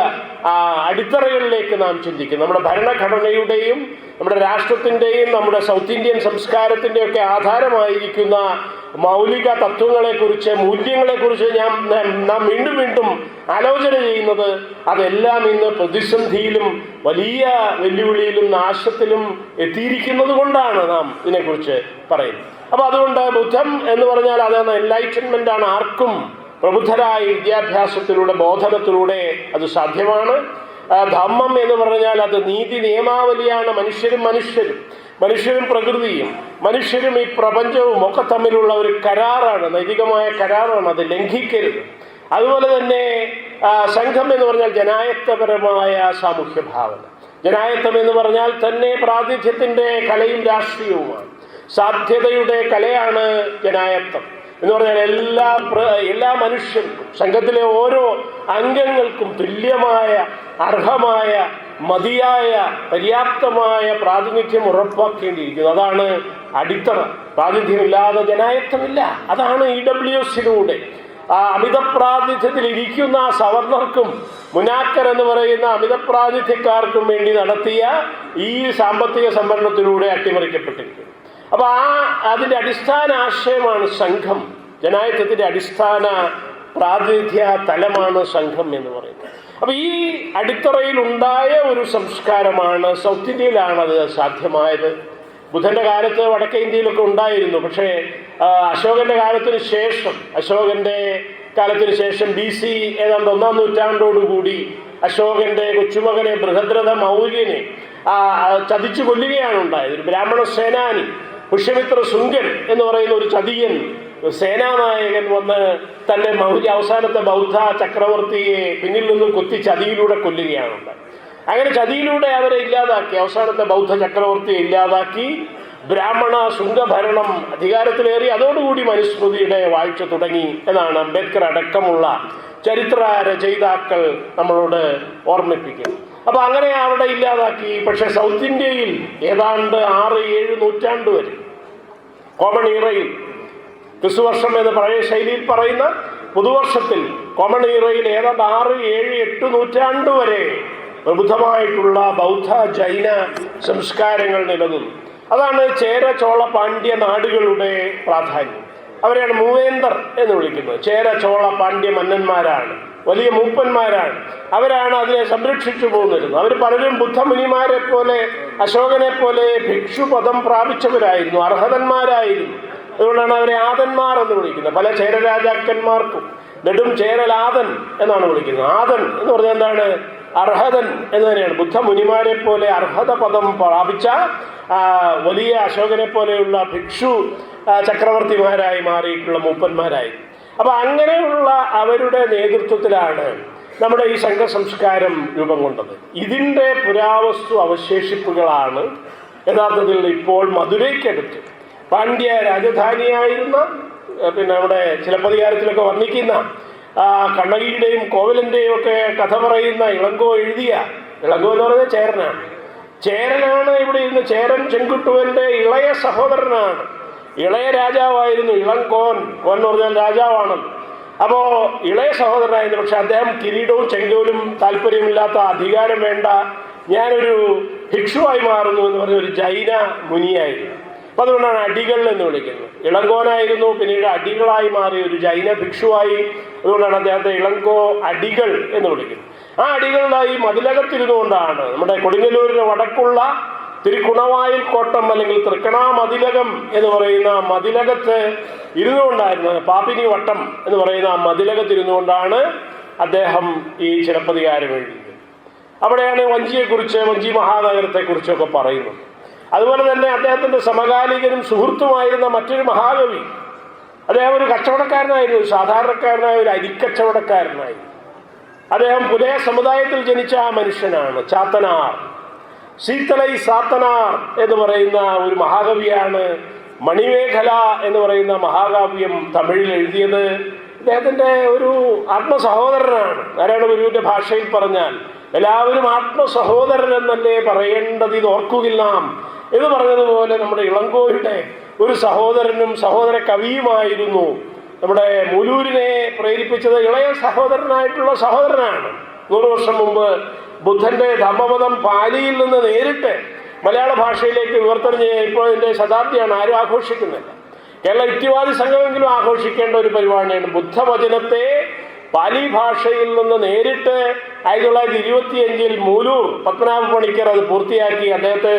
അടിത്തറകളിലേക്ക് നാം ചിന്തിക്കുന്നത്. നമ്മുടെ ഭരണഘടനയുടെയും നമ്മുടെ രാഷ്ട്രത്തിൻ്റെയും നമ്മുടെ സൗത്ത് ഇന്ത്യൻ സംസ്കാരത്തിൻ്റെയൊക്കെ ആധാരമായിരിക്കുന്ന മൗലിക തത്വങ്ങളെക്കുറിച്ച്, മൂല്യങ്ങളെക്കുറിച്ച് നാം വീണ്ടും വീണ്ടും ആലോചന ചെയ്യുന്നത്, അതെല്ലാം ഇന്ന് പ്രതിസന്ധിയിലും വലിയ വെല്ലുവിളിയിലും നാശത്തിലും എത്തിയിരിക്കുന്നത് കൊണ്ടാണ് നാം ഇതിനെക്കുറിച്ച് പറയുന്നത്. അപ്പോൾ അതുകൊണ്ട് ബുദ്ധം എന്ന് പറഞ്ഞാൽ അതാണ് എൻലൈറ്റൻമെൻ്റ് ആണ്. ആർക്കും പ്രബുദ്ധരായ വിദ്യാഭ്യാസത്തിലൂടെ, ബോധനത്തിലൂടെ അത് സാധ്യമാണ്. ധമ്മം എന്ന് പറഞ്ഞാൽ അത് നീതി നിയമാവലിയാണ്. മനുഷ്യരും പ്രകൃതിയും മനുഷ്യരും ഈ പ്രപഞ്ചവും ഒക്കെ തമ്മിലുള്ള ഒരു കരാറാണ്, നൈതികമായ കരാറാണ്, അത് ലംഘിക്കരുത്. അതുപോലെ തന്നെ സംഘം എന്ന് പറഞ്ഞാൽ ജനായത്തപരമായ സാമൂഹ്യ ഭാവന. ജനായത്തം എന്ന് പറഞ്ഞാൽ തന്നെ പ്രാതിനിധ്യത്തിൻ്റെ കലയും രാഷ്ട്രീയവുമാണ്. സാധ്യതയുടെ കലയാണ് ജനായത്തം എന്ന് പറഞ്ഞാൽ എല്ലാ മനുഷ്യർക്കും, സംഘത്തിലെ ഓരോ അംഗങ്ങൾക്കും തുല്യമായ, അർഹമായ, മതിയായ, പര്യാപ്തമായ പ്രാതിനിധ്യം ഉറപ്പാക്കേണ്ടിയിരിക്കുന്നു. അതാണ് അടിത്തറ. പ്രാതിനിധ്യമില്ലാതെ ജനായത്തമില്ല. അതാണ് EWSലൂടെ അമിത പ്രാതിനിധ്യത്തിൽ ഇരിക്കുന്ന സവർണർക്കും മുനാക്കർ എന്ന് പറയുന്ന അമിത പ്രാതിനിധ്യക്കാർക്കും വേണ്ടി നടത്തിയ ഈ സാമ്പത്തിക സംവരണത്തിലൂടെ അട്ടിമറിക്കപ്പെട്ടിരിക്കുന്നു. അപ്പോൾ അതിൻ്റെ അടിസ്ഥാന ആശയമാണ് സംഘം. ജനായത്തത്തിൻ്റെ അടിസ്ഥാന പ്രാതിനിധ്യ തലമാണ് സംഘം എന്ന് പറയുന്നത്. അപ്പോൾ ഈ അടിത്തറയിൽ ഉണ്ടായ ഒരു സംസ്കാരമാണ് സൗത്ത് ഇന്ത്യയിലാണ് അത് സാധ്യമായത്. ബുദ്ധൻ്റെ കാലത്ത് വടക്കേ ഇന്ത്യയിലൊക്കെ ഉണ്ടായിരുന്നു. പക്ഷേ അശോകൻ്റെ കാലത്തിന് ശേഷം BC ഏതാണ്ട് 1-ാം നൂറ്റാണ്ടോടുകൂടി അശോകൻ്റെ കൊച്ചുമകനെ ബൃഹദ്രഥ മൗര്യനെ ചതിച്ചു കൊല്ലുകയാണ് ഉണ്ടായത്. ഒരു ബ്രാഹ്മണ സേനാനി പുഷ്യമിത്ര ശുങ്കൻ എന്ന് പറയുന്ന ഒരു ചതിയൻ സേനാനായകൻ വന്ന് തൻ്റെ അവസാനത്തെ ബൗദ്ധ ചക്രവർത്തിയെ പിന്നിൽ നിന്നും കൊത്തി ചതിയിലൂടെ കൊല്ലുകയാണ് ഉണ്ടായത്. അങ്ങനെ ചതിയിലൂടെ അവരെ ഇല്ലാതാക്കി, അവസാനത്തെ ബൗദ്ധ ചക്രവർത്തിയെ ഇല്ലാതാക്കി ബ്രാഹ്മണ ശുംഗഭരണം അധികാരത്തിലേറി. അതോടുകൂടി മനുസ്മൃതിയുടെ വാഴ്ച തുടങ്ങി എന്നാണ് അംബേദ്കർ അടക്കമുള്ള ചരിത്ര രചയിതാക്കൾ നമ്മളോട് ഓർമ്മിപ്പിക്കുന്നത്. അപ്പോൾ അങ്ങനെ അവിടെ ഇല്ലാതാക്കി. പക്ഷെ സൗത്ത് ഇന്ത്യയിൽ ഏതാണ്ട് 6-7 നൂറ്റാണ്ട് വരെ കോമൺ ഇറയിൽ, ക്രിസ്തുവർഷം എന്ന് പഴയ ശൈലിയിൽ പറയുന്ന പുതുവർഷത്തിൽ കോമൺ ഇറയിൽ ഏതാണ്ട് 6-7-8 നൂറ്റാണ്ട് വരെ പ്രബുദ്ധമായിട്ടുള്ള ബൗദ്ധ ജൈന സംസ്കാരങ്ങൾ നിലനിന്നു. അതാണ് ചേര ചോള പാണ്ഡ്യ നാടുകളുടെ പ്രാധാന്യം. അവരെയാണ് മൂവേന്തർ എന്ന് വിളിക്കുന്നത്. ചേര ചോള പാണ്ഡ്യ മന്നന്മാരാണ്, വലിയ മൂപ്പന്മാരാണ്. അവരാണ് അതിനെ സംരക്ഷിച്ചു പോന്നിരുന്നത്. അവർ പലരും ബുദ്ധമുനിമാരെ പോലെ, അശോകനെ പോലെ ഭിക്ഷുപദം പ്രാപിച്ചവരായിരുന്നു, അർഹതന്മാരായിരുന്നു. അതുകൊണ്ടാണ് അവരെ ആദന്മാർ എന്ന് വിളിക്കുന്നത്. പല ചേര രാജാക്കന്മാർക്കും നെടും ചേരലാദൻ എന്നാണ് വിളിക്കുന്നത്. ആദൻ എന്ന് പറഞ്ഞാൽ എന്താണ്? അർഹതൻ എന്ന് തന്നെയാണ്. ബുദ്ധമുനിമാരെ പോലെ അർഹത പദം പ്രാപിച്ച വലിയ അശോകനെ പോലെയുള്ള ഭിക്ഷു ചക്രവർത്തിമാരായി മാറിയിട്ടുള്ള മൂപ്പന്മാരായി. അപ്പം അങ്ങനെയുള്ള അവരുടെ നേതൃത്വത്തിലാണ് നമ്മുടെ ഈ സംഘ സംസ്കാരം രൂപം കൊണ്ടത്. ഇതിൻ്റെ പുരാവസ്തു അവശേഷിപ്പുകളാണ് യഥാർത്ഥത്തിൽ ഇപ്പോൾ മധുരയ്ക്കടുത്ത് പാണ്ഡ്യ രാജധാനിയായിരുന്ന, പിന്നെ നമ്മുടെ ചിലപ്പതികാരത്തിലൊക്കെ വർണ്ണിക്കുന്ന കണ്ണകിയുടെയും കോവലൻ്റെയും ഒക്കെ കഥ പറയുന്ന ഇളങ്കോ എഴുതിയ, ഇളങ്കോ എന്ന് പറയുന്നത് ചേരനാണ് ഇവിടെ ഇരുന്ന്. ചേരൻ ചെങ്കുട്ടുവൻ്റെ ഇളയ സഹോദരനാണ്, ഇളയ രാജാവായിരുന്നു ഇളങ്കോൻ. കോൻ എന്ന് പറഞ്ഞാൽ രാജാവാണല്ലോ. അപ്പോൾ ഇളയ സഹോദരനായിരുന്നു. പക്ഷെ അദ്ദേഹം കിരീടവും ചെങ്കോലും താല്പര്യമില്ലാത്ത, അധികാരം വേണ്ട, ഞാനൊരു ഭിക്ഷുവായി മാറുന്നു എന്ന് പറഞ്ഞ ഒരു ജൈന മുനിയായിരുന്നു. അപ്പം അതുകൊണ്ടാണ് അടികൾ എന്ന് വിളിക്കുന്നത്. ഇളങ്കോനായിരുന്നു, പിന്നീട് അടികളായി മാറി ഒരു ജൈന ഭിക്ഷുവായി. അതുകൊണ്ടാണ് അദ്ദേഹത്തെ ഇളങ്കോ അടികൾ എന്ന് വിളിക്കുന്നത്. ആ അടികളായി മതിലകത്തിരുന്നുകൊണ്ടാണ് നമ്മുടെ കൊടുങ്ങല്ലൂരിന് വടക്കുള്ള തിരുക്കുണവായിൽ കോട്ടം അല്ലെങ്കിൽ തൃക്കണാ മതിലകം എന്ന് പറയുന്ന മതിലകത്ത് ഇരുന്നുകൊണ്ടായിരുന്നു, പാപ്പിനി വട്ടം എന്ന് പറയുന്ന ആ മതിലകത്തിരുന്നുകൊണ്ടാണ് അദ്ദേഹം ഈ ചിലപ്പതികാരം എഴുതിയത്. അവിടെയാണ് വഞ്ചിയെക്കുറിച്ച്, വഞ്ചി മഹാനഗരത്തെക്കുറിച്ചൊക്കെ പറയുന്നത്. അതുപോലെ തന്നെ അദ്ദേഹത്തിൻ്റെ സമകാലികനും സുഹൃത്തുമായിരുന്ന മറ്റൊരു മഹാകവി അദ്ദേഹം ഒരു കച്ചവടക്കാരനായിരുന്നു, സാധാരണക്കാരനായ ഒരു അരിക്കച്ചവടക്കാരനായി. അദ്ദേഹം പുലയ സമുദായത്തിൽ ജനിച്ച ആ മനുഷ്യനാണ്. ചാത്തനാർ, ശീതളൈ സാത്തനാർ എന്ന് പറയുന്ന ഒരു മഹാകവിയാണ് മണിമേഖല എന്ന് പറയുന്ന മഹാകാവ്യം തമിഴിൽ എഴുതിയത്. അദ്ദേഹത്തിൻ്റെ ഒരു ആത്മസഹോദരനാണ്. നാരായണ ഗുരുവിൻ്റെ ഭാഷയിൽ പറഞ്ഞാൽ എല്ലാവരും ആത്മസഹോദരൻ എന്നല്ലേ പറയേണ്ടത്, ഇത് ഓർക്കുകില്ല എന്ന് പറഞ്ഞതുപോലെ നമ്മുടെ ഇളങ്കോയുടെ ഒരു സഹോദരനും സഹോദര കവിയുമായിരുന്നു. നമ്മുടെ മൂലൂരിനെ പ്രേരിപ്പിച്ചത് ഇളയ സഹോദരനായിട്ടുള്ള സഹോദരനാണ്. 100 വർഷം മുമ്പ് ബുദ്ധന്റെ ധമ്മപദം പാലിയിൽ നിന്ന് നേരിട്ട് മലയാള ഭാഷയിലേക്ക് വിവർത്തനം ചെയ്യാൻ ഇപ്പോൾ ഇതിൻ്റെ ശതാബ്ദിയാണ്, ആരും ആഘോഷിക്കുന്നില്ല. കേരള യുക്തിവാദി സംഘമെങ്കിലും ആഘോഷിക്കേണ്ട ഒരു പരിപാടിയാണ്. ബുദ്ധവചനത്തെ പാലി ഭാഷയിൽ നിന്ന് നേരിട്ട് 1925 മൂലൂർ പത്മനാഭ പണിക്കർ അത് പൂർത്തിയാക്കി. അദ്ദേഹത്തെ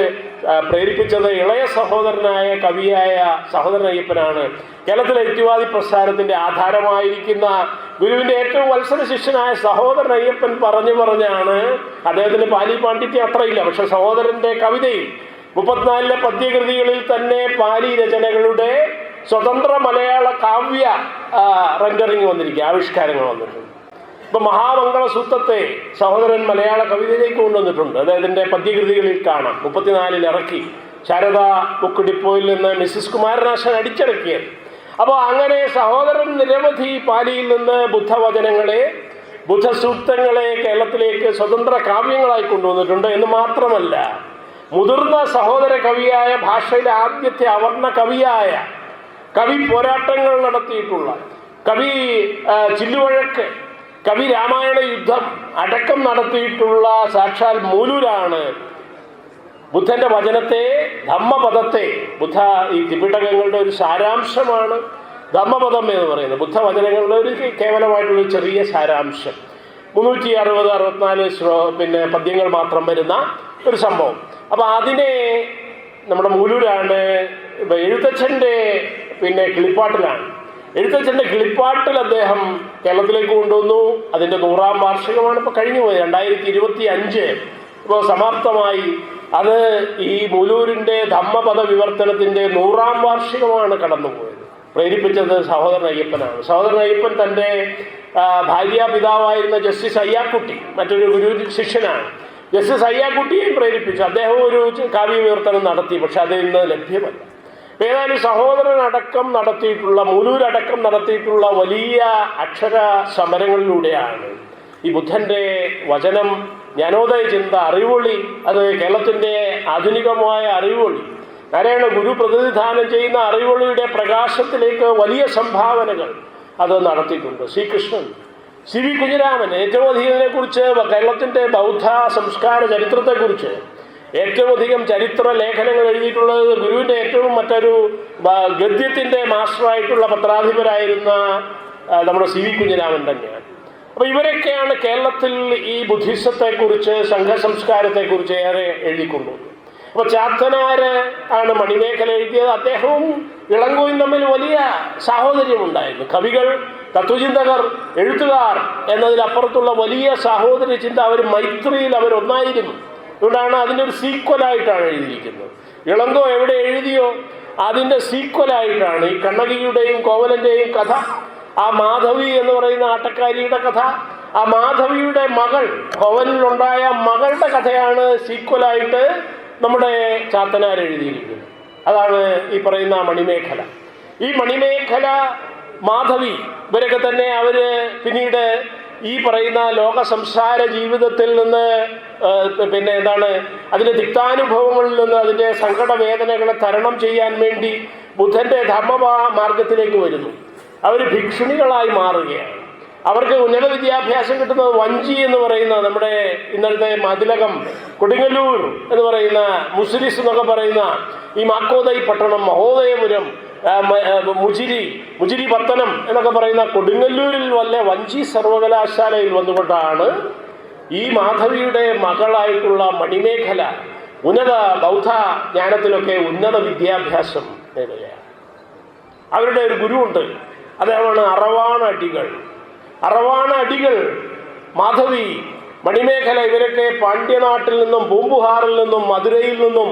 പ്രേരിപ്പിച്ചത് ഇളയ സഹോദരനായ കവിയായ സഹോദരൻ അയ്യപ്പനാണ്. കേരളത്തിലെ യുക്തിവാദി പ്രസ്ഥാനത്തിന്റെ ആധാരമായിരിക്കുന്ന ഗുരുവിന്റെ ഏറ്റവും വത്സര ശിഷ്യനായ സഹോദരൻ അയ്യപ്പൻ പറഞ്ഞാണ്. അദ്ദേഹത്തിന് പാലി പാണ്ഡിത്യം അത്രയില്ല, പക്ഷെ സഹോദരന്റെ കവിതയിൽ 34 പദ്യകൃതികളിൽ തന്നെ പാലി രചനകളുടെ സ്വതന്ത്ര മലയാള കാവ്യ റെൻഡറിങ് വന്നിരിക്കുക, ആവിഷ്കാരങ്ങൾ വന്നിട്ടുണ്ട്. ഇപ്പൊ മഹാമംഗള സൂത്രത്തെ സഹോദരൻ മലയാള കവിതയിലേക്ക് കൊണ്ടുവന്നിട്ടുണ്ട്. അദ്ദേഹത്തിന്റെ പദ്യകൃതികളിൽ കാണാം. 34 ഇറക്കി ശാരദ ബുക്ക് ഡിപ്പോയിൽ നിന്ന് മിസ്സിസ് കുമാരനാശൻ അടിച്ചിറക്കിയത്. അപ്പോൾ അങ്ങനെ സഹോദരൻ നിരവധി പാലിയിൽ നിന്ന് ബുദ്ധവചനങ്ങളെ, ബുദ്ധസൂക്തങ്ങളെ കേരളത്തിലേക്ക് സ്വതന്ത്ര കാവ്യങ്ങളായി കൊണ്ടുവന്നിട്ടുണ്ട്. എന്ന് മാത്രമല്ല, മുതിർന്ന സഹോദര കവിയായ, ഭാഷയിലെ ആദ്യത്തെ അവർണ കവിയായ, കവി പോരാട്ടങ്ങൾ നടത്തിയിട്ടുള്ള, കവി ചില്ലുവഴക്ക്, കവി രാമായണ യുദ്ധം അടക്കം നടത്തിയിട്ടുള്ള സാക്ഷാൽ മൂലൂരാണ് ബുദ്ധന്റെ വചനത്തെ, ധമ്മപദത്തെ, ബുദ്ധ ഈ ത്രിപിടകങ്ങളുടെ ഒരു സാരാംശമാണ് ധമ്മപദം എന്ന് പറയുന്നത്. ബുദ്ധവചനങ്ങളുടെ ഒരു കേവലമായിട്ടുള്ള ചെറിയ സാരാംശം, 364 പദ്യങ്ങൾ മാത്രം വരുന്ന ഒരു സംഭവം. അപ്പൊ അതിനെ നമ്മുടെ മൂലൂരാണ് എഴുത്തച്ഛൻ്റെ കിളിപ്പാട്ടിലാണ്. എഴുത്തച്ഛൻ്റെ കിളിപ്പാട്ടിൽ അദ്ദേഹം കേരളത്തിലേക്ക് കൊണ്ടുവന്നു. അതിൻ്റെ 100ാം വാർഷികമാണ് ഇപ്പോൾ കഴിഞ്ഞു പോയത്. 2025 ഇപ്പോൾ സമാപ്തമായി. അത് ഈ മൂലൂരിൻ്റെ ധമ്മപദ വിവർത്തനത്തിൻ്റെ 100ാം വാർഷികമാണ് കടന്നുപോയത്. പ്രേരിപ്പിച്ചത് സഹോദരൻ അയ്യപ്പനാണ്. സഹോദരൻ അയ്യപ്പൻ തൻ്റെ ഭാര്യാപിതാവായിരുന്ന ജസ്റ്റിസ് അയ്യാക്കുട്ടി, മറ്റൊരു ഗുരു ശിഷ്യനാണ്, ജസ്റ്റിസ് അയ്യാക്കുട്ടിയെയും പ്രേരിപ്പിച്ചു. അദ്ദേഹം ഒരു കാവ്യ വിവർത്തനം നടത്തി, പക്ഷെ അത് ഇന്ന് ലഭ്യമല്ല. ഏതായാലും സഹോദരനടക്കം നടത്തിയിട്ടുള്ള, മൂലൂരടക്കം നടത്തിയിട്ടുള്ള വലിയ അക്ഷര സമരങ്ങളിലൂടെയാണ് ഈ ബുദ്ധന്റെ വചനം, ജ്ഞാനോദയ ചിന്ത, അറിവൊളി, അത് കേരളത്തിൻ്റെ ആധുനികമായ അറിവൊളി, നാരായണ ഗുരു പ്രതിനിധാനം ചെയ്യുന്ന അറിവൊളിയുടെ പ്രകാശത്തിലേക്ക് വലിയ സംഭാവനകൾ അത് നടത്തിയിട്ടുണ്ട്. ശ്രീകൃഷ്ണൻ, സി വി കുഞ്ഞിരാമൻ ഏറ്റവും അധികം ഇതിനെക്കുറിച്ച്, കേരളത്തിൻ്റെ ബൗദ്ധ സംസ്കാര ചരിത്രത്തെക്കുറിച്ച് ഏറ്റവും അധികം ചരിത്ര ലേഖനങ്ങൾ എഴുതിയിട്ടുള്ളത് ഗുരുവിൻ്റെ ഏറ്റവും മറ്റൊരു ഗദ്യത്തിൻ്റെ മാസ്റ്ററായിട്ടുള്ള പത്രാധിപരായിരുന്ന നമ്മുടെ സി വി കുഞ്ഞിരാമൻ തന്നെയാണ്. അപ്പോൾ ഇവരൊക്കെയാണ് കേരളത്തിൽ ഈ ബുദ്ധിസത്തെക്കുറിച്ച്, സംഘസംസ്കാരത്തെക്കുറിച്ച് ഏറെ എഴുതിക്കൊണ്ടുവന്നത്. അപ്പോൾ ചാത്തനാര് ആണ് മണിമേഖല എഴുതിയത്. അദ്ദേഹവും ഇളങ്കോയും തമ്മിൽ വലിയ സാഹോദര്യമുണ്ടായിരുന്നു. കവികൾ, തത്വചിന്തകർ, എഴുത്തുകാർ എന്നതിലപ്പുറത്തുള്ള വലിയ സാഹോദര്യ ചിന്ത, അവർ മൈത്രിയിൽ അവരൊന്നായിരുന്നു. അതുകൊണ്ടാണ് അതിൻ്റെ ഒരു സീക്വലായിട്ടാണ് എഴുതിയിരിക്കുന്നത്. ഇളങ്കോ എവിടെ എഴുതിയോ അതിൻ്റെ സീക്വലായിട്ടാണ് ഈ കണ്ണകിയുടെയും കോവലൻ്റെയും കഥ, ആ മാധവി എന്ന് പറയുന്ന ആട്ടക്കാരിയുടെ കഥ, ആ മാധവിയുടെ മകൾ, കോവലിലുണ്ടായ മകളുടെ കഥയാണ് സീക്വലായിട്ട് നമ്മുടെ ചാത്തനാർ എഴുതിയിരിക്കുന്നത്. അതാണ് ഈ പറയുന്ന മണിമേഖല. ഈ മണിമേഖല, മാധവി, ഇവരൊക്കെ തന്നെ അവർ പിന്നീട് ഈ പറയുന്ന ലോക സംസാര ജീവിതത്തിൽ നിന്ന് അതിൻ്റെ തിക്താനുഭവങ്ങളിൽ നിന്ന്, അതിൻ്റെ സങ്കടവേദനകളെ തരണം ചെയ്യാൻ വേണ്ടി ബുദ്ധന്റെ ധർമ്മ മാർഗത്തിലേക്ക് വരുന്നു. അവർ ഭിക്ഷുണികളായി മാറുകയാണ്. അവർക്ക് ഉന്നത വിദ്യാഭ്യാസം കിട്ടുന്നത് വഞ്ചി എന്ന് പറയുന്ന നമ്മുടെ ഇന്നലത്തെ മതിലകം, കൊടുങ്ങല്ലൂർ എന്ന് പറയുന്ന, മുസിരിസ് എന്നൊക്കെ പറയുന്ന ഈ മാക്കോദൈ പട്ടണം, മഹോദയപുരം, മുജിരി പത്തനം എന്നൊക്കെ പറയുന്ന കൊടുങ്ങല്ലൂരിൽ വല്ല വഞ്ചി സർവകലാശാലയിൽ വന്നുകൊണ്ടാണ് ഈ മാധവിയുടെ മകളായിട്ടുള്ള മണിമേഖല ഉന്നത ബൗദ്ധ ജ്ഞാനത്തിലൊക്കെ ഉന്നത വിദ്യാഭ്യാസം നേടുകയാണ്. അവരുടെ ഒരു ഗുരുവുണ്ട്, അദ്ദേഹമാണ് അറവാണ അടികൾ. മാധവി, മണിമേഖല, ഇവരൊക്കെ പാണ്ഡ്യനാട്ടിൽ നിന്നും, പൂമ്പുഹാറിൽ നിന്നും, മധുരയിൽ നിന്നും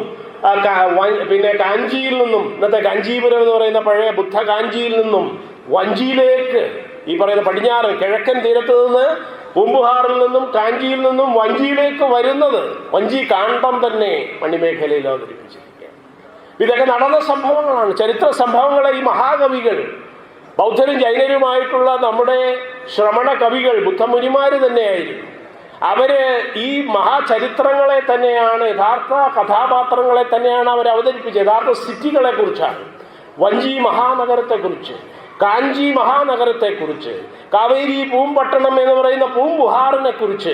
പിന്നെ കാഞ്ചിയിൽ നിന്നും, ഇന്നത്തെ കാഞ്ചീപുരം എന്ന് പറയുന്ന പഴയ ബുദ്ധ കാഞ്ചിയിൽ നിന്നും വഞ്ചിയിലേക്ക്, ഈ പറയുന്ന പടിഞ്ഞാറ് കിഴക്കൻ തീരത്ത് നിന്ന് പൂമ്പുഹാറിൽ നിന്നും കാഞ്ചിയിൽ നിന്നും വഞ്ചിയിലേക്ക് വരുന്നത്, വഞ്ചി കാണ്ഡം തന്നെ മണിമേഖലയിൽ അവതരിപ്പിച്ചിരിക്കുകയാണ്. ഇതൊക്കെ നടന്ന സംഭവങ്ങളാണ്, ചരിത്ര സംഭവങ്ങളെ ഈ മഹാകവികൾ, ബൗദ്ധരും ജൈനരുമായിട്ടുള്ള നമ്മുടെ ശ്രമണ കവികൾ, ബുദ്ധമുനിമാര് തന്നെയായിരുന്നു. അവര് ഈ മഹാചരിത്രങ്ങളെ തന്നെയാണ്, യഥാർത്ഥ കഥാപാത്രങ്ങളെ തന്നെയാണ് അവർ അവതരിപ്പിച്ചത്. യഥാർത്ഥ സിറ്റികളെ കുറിച്ചാണ്, വഞ്ചി മഹാനഗരത്തെക്കുറിച്ച്, കാഞ്ചി മഹാനഗരത്തെക്കുറിച്ച്, കാവേരി പൂമ്പട്ടണം എന്ന് പറയുന്ന പൂമ്പുഹാറിനെ കുറിച്ച്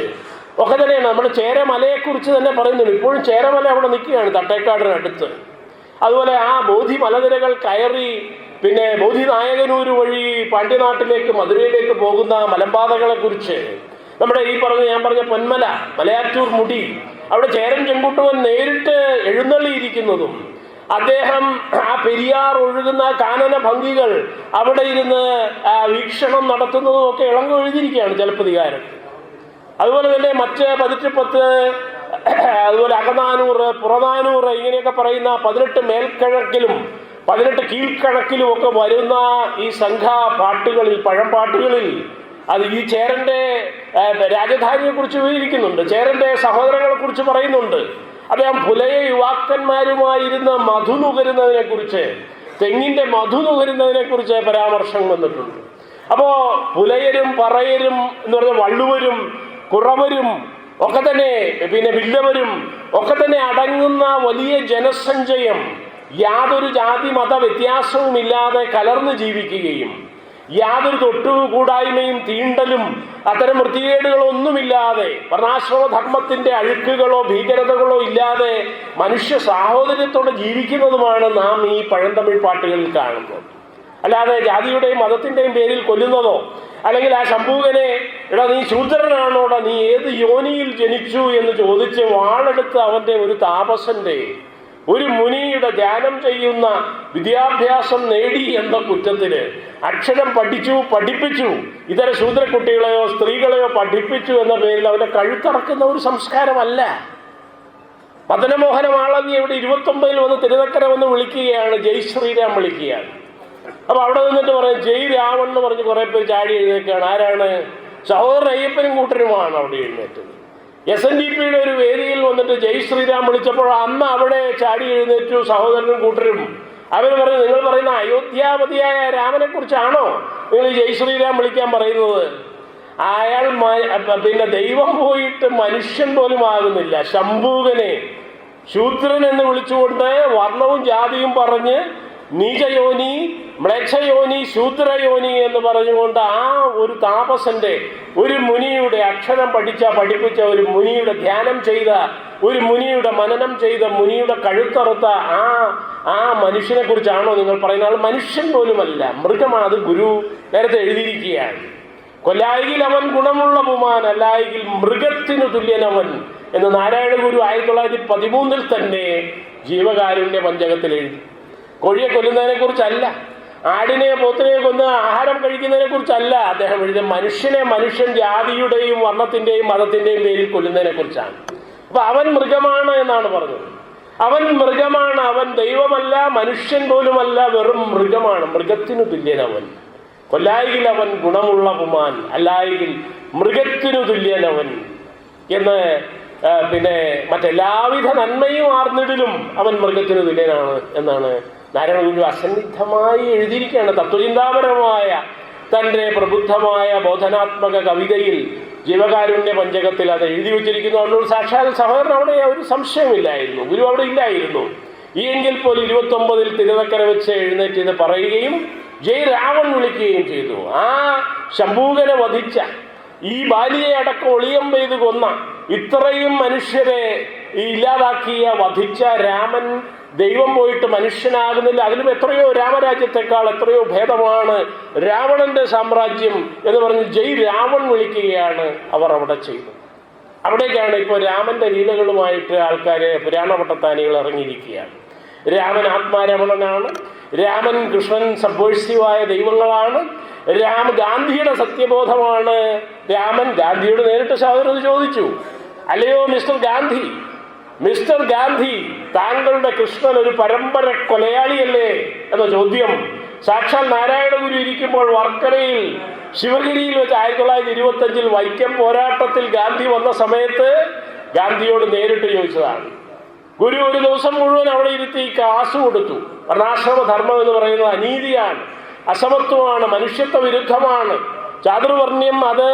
ഒക്കെ തന്നെയാണ്. നമ്മൾ ചേരമലയെക്കുറിച്ച് തന്നെ പറയുന്നുണ്ട്. ഇപ്പോഴും ചേരമല അവിടെ നിൽക്കുകയാണ് തട്ടേക്കാടിനടുത്ത്. അതുപോലെ ആ ബോധി മലനിരകൾ കയറി പിന്നെ ബോധിനായകനൂര് വഴി പാണ്ഡ്യനാട്ടിലേക്ക് മധുരയിലേക്ക് പോകുന്ന മലമ്പാതകളെ കുറിച്ച്, നമ്മുടെ ഈ ഞാൻ പറഞ്ഞ പൊന്മല, മലയാറ്റൂർ മുടി, അവിടെ ചേരൻ ചെങ്കുട്ടുവൻ നേരിട്ട് എഴുന്നള്ളിയിരിക്കുന്നതും, അദ്ദേഹം ആ പെരിയാർ ഒഴുകുന്ന കാനന ഭംഗികൾ അവിടെ ഇരുന്ന് വീക്ഷണം നടത്തുന്നതും ഒക്കെ ഇളങ്കോ എഴുതിയിരിക്കുകയാണ് ചിലപ്പതികാരം. അതുപോലെ തന്നെ മറ്റ് 18 അതുപോലെ അകനാനൂറ്, പുറനാനൂറ് ഇങ്ങനെയൊക്കെ പറയുന്ന 18 മേൽക്കിഴക്കിലും 18 കീഴ്ക്കിഴക്കിലും ഒക്കെ വരുന്ന ഈ സംഘ പാട്ടുകളിൽ, പഴംപാട്ടുകളിൽ അത് ഈ ചേരന്റെ രാജധാനിയെ കുറിച്ച് വിവരിക്കുന്നുണ്ട്, ചേരന്റെ സഹോദരങ്ങളെ കുറിച്ച് പറയുന്നുണ്ട്. അദ്ദേഹം പുലയ യുവാക്കന്മാരുമായിരുന്ന മധു നുകരുന്നതിനെ കുറിച്ച്, തെങ്ങിന്റെ മധു നുകരുന്നതിനെ കുറിച്ച് പരാമർശം വന്നിട്ടുണ്ട്. അപ്പോ പുലയരും പറയരും എന്ന് പറഞ്ഞ വള്ളുവരും കുറവരും ഒക്കെ തന്നെ, പിന്നെ വില്ലവരും ഒക്കെ തന്നെ അടങ്ങുന്ന വലിയ ജനസഞ്ചയം യാതൊരു ജാതി മത വ്യത്യാസവും ഇല്ലാതെ കലർന്ന് ജീവിക്കുകയും യാതൊരു തൊട്ടുകൂടായ്മയും തീണ്ടലും അത്തരം വൃത്തികേടുകളോ ഒന്നുമില്ലാതെ, വർണ്ണാശ്രമ ധർമ്മത്തിന്റെ അഴുക്കുകളോ ഭീകരതകളോ ഇല്ലാതെ മനുഷ്യ സാഹോദര്യത്തോടെ ജീവിക്കുന്നതുമാണ് നാം ഈ പഴന്തമിഴ് പാട്ടുകളിൽ കാണുന്നത്. അല്ലാതെ ജാതിയുടെയും മതത്തിന്റെയും പേരിൽ കൊല്ലുന്നതോ, അല്ലെങ്കിൽ ആ ശംഭൂകനെ എടാ നീ ശൂദ്രനാണോടാ, നീ ഏത് യോനിയിൽ ജനിച്ചു എന്ന് ചോദിച്ച് വാളെടുത്ത് അവന്റെ ഒരു താപസന്റെ, ഒരു മുനിയുടെ ധ്യാനം ചെയ്യുന്ന വിദ്യാഭ്യാസം നേടി എന്ന കുറ്റത്തിന് അക്ഷരം പഠിപ്പിച്ചു ഇതര ശൂദ്രക്കുട്ടികളെയോ സ്ത്രീകളെയോ പഠിപ്പിച്ചു എന്ന പേരിൽ അവനെ കഴുത്തറക്കുന്ന ഒരു സംസ്കാരമല്ല. മദനമോഹന മാളവി ഇവിടെ 29 വന്ന് തിരുനക്കര വന്ന് വിളിക്കുകയാണ്, ജയ് ശ്രീരാം വിളിക്കുകയാണ്. അപ്പൊ അവിടെ നിന്നിട്ട് പറയും ജയ് രാവൺ എന്ന് പറഞ്ഞ് കുറെ പേര് ചാടി എഴുന്നേക്കാണ്. ആരാണ്? സഹോദരൻ അയ്യപ്പനും കൂട്ടരുമാണ് അവിടെ എഴുന്നേറ്റത്. SNDPയുടെ ഒരു വേദിയിൽ വന്നിട്ട് ജയ് ശ്രീരാം വിളിച്ചപ്പോൾ അന്ന് അവിടെ ചാടി എഴുന്നേറ്റു സഹോദരനും കൂട്ടരും. അവർ പറഞ്ഞു, നിങ്ങൾ പറയുന്ന അയോധ്യാപതിയായ രാമനെ കുറിച്ചാണോ നിങ്ങൾ ജയ് ശ്രീരാം വിളിക്കാൻ പറയുന്നത്? അയാൾ പിന്നെ ദൈവം പോയിട്ട് മനുഷ്യൻ പോലും ആകുന്നില്ല. ശംഭൂകനെ ശൂദ്രൻ എന്ന് വിളിച്ചുകൊണ്ട് വർണ്ണവും ജാതിയും പറഞ്ഞ് നീചയോനി, മ്ലേച്ഛയോനി, ശൂദ്രയോനി എന്ന് പറഞ്ഞുകൊണ്ട് ആ ഒരു താപസന്റെ, ഒരു മുനിയുടെ അക്ഷരം പഠിപ്പിച്ച ഒരു മുനിയുടെ, ധ്യാനം ചെയ്ത ഒരു മുനിയുടെ, മനനം ചെയ്ത മുനിയുടെ കഴുത്തറുത്ത ആ മനുഷ്യനെ കുറിച്ചാണോ നിങ്ങൾ പറയുന്ന? ആൾ മനുഷ്യൻ പോലുമല്ല, മൃഗമാണ്. അത് ഗുരു നേരത്തെ എഴുതിയിരിക്കുകയാണ്. കൊല്ലായെങ്കിൽ അവൻ ഗുണമുള്ള പുമാൻ, അല്ലായെങ്കിൽ മൃഗത്തിനു തുല്യനവൻ എന്ന് നാരായണ ഗുരു 1913 തന്നെ ജീവകാരുണ്യ പഞ്ചകത്തിൽ എഴുതി. കോഴിയെ കൊല്ലുന്നതിനെ കുറിച്ചല്ല, ആടിനെ പോത്തിനെ കൊന്ന് ആഹാരം കഴിക്കുന്നതിനെ കുറിച്ചല്ല അദ്ദേഹം എഴുതിയ. മനുഷ്യൻ ജാതിയുടെയും വർണ്ണത്തിന്റെയും മതത്തിന്റെയും പേരിൽ കൊല്ലുന്നതിനെ കുറിച്ചാണ്. അപ്പൊ അവൻ മൃഗമാണ് എന്നാണ് പറഞ്ഞത്. അവൻ മൃഗമാണ്, അവൻ ദൈവമല്ല, മനുഷ്യൻ പോലുമല്ല, വെറും മൃഗമാണ്. മൃഗത്തിനു തുല്യനവൻ. കൊല്ലായെങ്കിൽ അവൻ ഗുണമുള്ള പുമാൻ, അല്ലായെങ്കിൽ മൃഗത്തിനു തുല്യനവൻ എന്ന് പിന്നെ മറ്റെല്ലാവിധ നന്മയും ആർന്നിടിലും അവൻ മൃഗത്തിനു തുല്യനാണ് എന്നാണ് നാരായണ ഗുരു അസന്നിഗ്ധമായി എഴുതിയിരിക്കുകയാണ്. തത്വചിന്താപരമായ തൻ്റെ പ്രബുദ്ധമായ ബോധനാത്മക കവിതയിൽ ജീവകാരുണ്യ പഞ്ചകത്തിൽ അത് എഴുതി വച്ചിരിക്കുന്നു. അതുകൊണ്ട് സാക്ഷാൽ സഹോദരൻ അവിടെ ഒരു സംശയമില്ലായിരുന്നു, ഗുരു അവിടെ ഇല്ലായിരുന്നു. ഈ എങ്കിൽ പോലും 29 തിരുനക്കര വെച്ച് എഴുന്നേറ്റ് ഇത് പറയുകയും ജയ് രാവൺ വിളിക്കുകയും ചെയ്തു. ആ ശംഭൂകനെ വധിച്ച, ഈ ബാലിയെ അടക്കം ഒളിയം പെയ്ത് കൊന്ന, ഇത്രയും മനുഷ്യരെ ഇല്ലാതാക്കിയ, വധിച്ച രാമൻ ദൈവം പോയിട്ട് മനുഷ്യനാകുന്നില്ല. അതിലും എത്രയോ, രാമരാജ്യത്തെക്കാൾ എത്രയോ ഭേദമാണ് രാവണന്റെ സാമ്രാജ്യം എന്ന് പറഞ്ഞ് ജയ് രാവൺ വിളിക്കുകയാണ് അവർ അവിടെ ചെയ്തത്. അവിടേക്കാണ് ഇപ്പോൾ രാമന്റെ ലീലകളുമായിട്ട് ആൾക്കാരെ, പുരാണപട്ടത്താനികൾ ഇറങ്ങിയിരിക്കുകയാണ്. രാമൻ ആത്മാരമണനാണ്, രാമൻ കൃഷ്ണൻ സബ്വേഴ്സീവായ ദൈവങ്ങളാണ്, ഗാന്ധിയുടെ സത്യബോധമാണ് രാമൻ. ഗാന്ധിയോട് നേരിട്ട് സഹോദരൻ ചോദിച്ചു, അല്ലയോ മിസ്റ്റർ ഗാന്ധി, മിസ്റ്റർ ഗാന്ധി, താങ്കളുടെ കൃഷ്ണൻ ഒരു പരമ്പര കൊലയാളിയല്ലേ എന്ന ചോദ്യം സാക്ഷാൽ നാരായണ ഗുരു ഇരിക്കുമ്പോൾ വർക്കലയിൽ ശിവഗിരിയിൽ വെച്ച് 1925 വൈക്കം പോരാട്ടത്തിൽ ഗാന്ധി വന്ന സമയത്ത് ഗാന്ധിയോട് നേരിട്ട് ചോദിച്ചതാണ്. ഗുരു ഒരു ദിവസം മുഴുവൻ അവിടെ ഇരുത്തി ക്ലാസ് കൊടുത്തു. വർണ്ണാശ്രമധർമ്മം എന്ന് പറയുന്നത് അനീതിയാണ്, അസമത്വമാണ്, മനുഷ്യത്വ വിരുദ്ധമാണ്. ചാതുർവർണ്ണ്യം അത്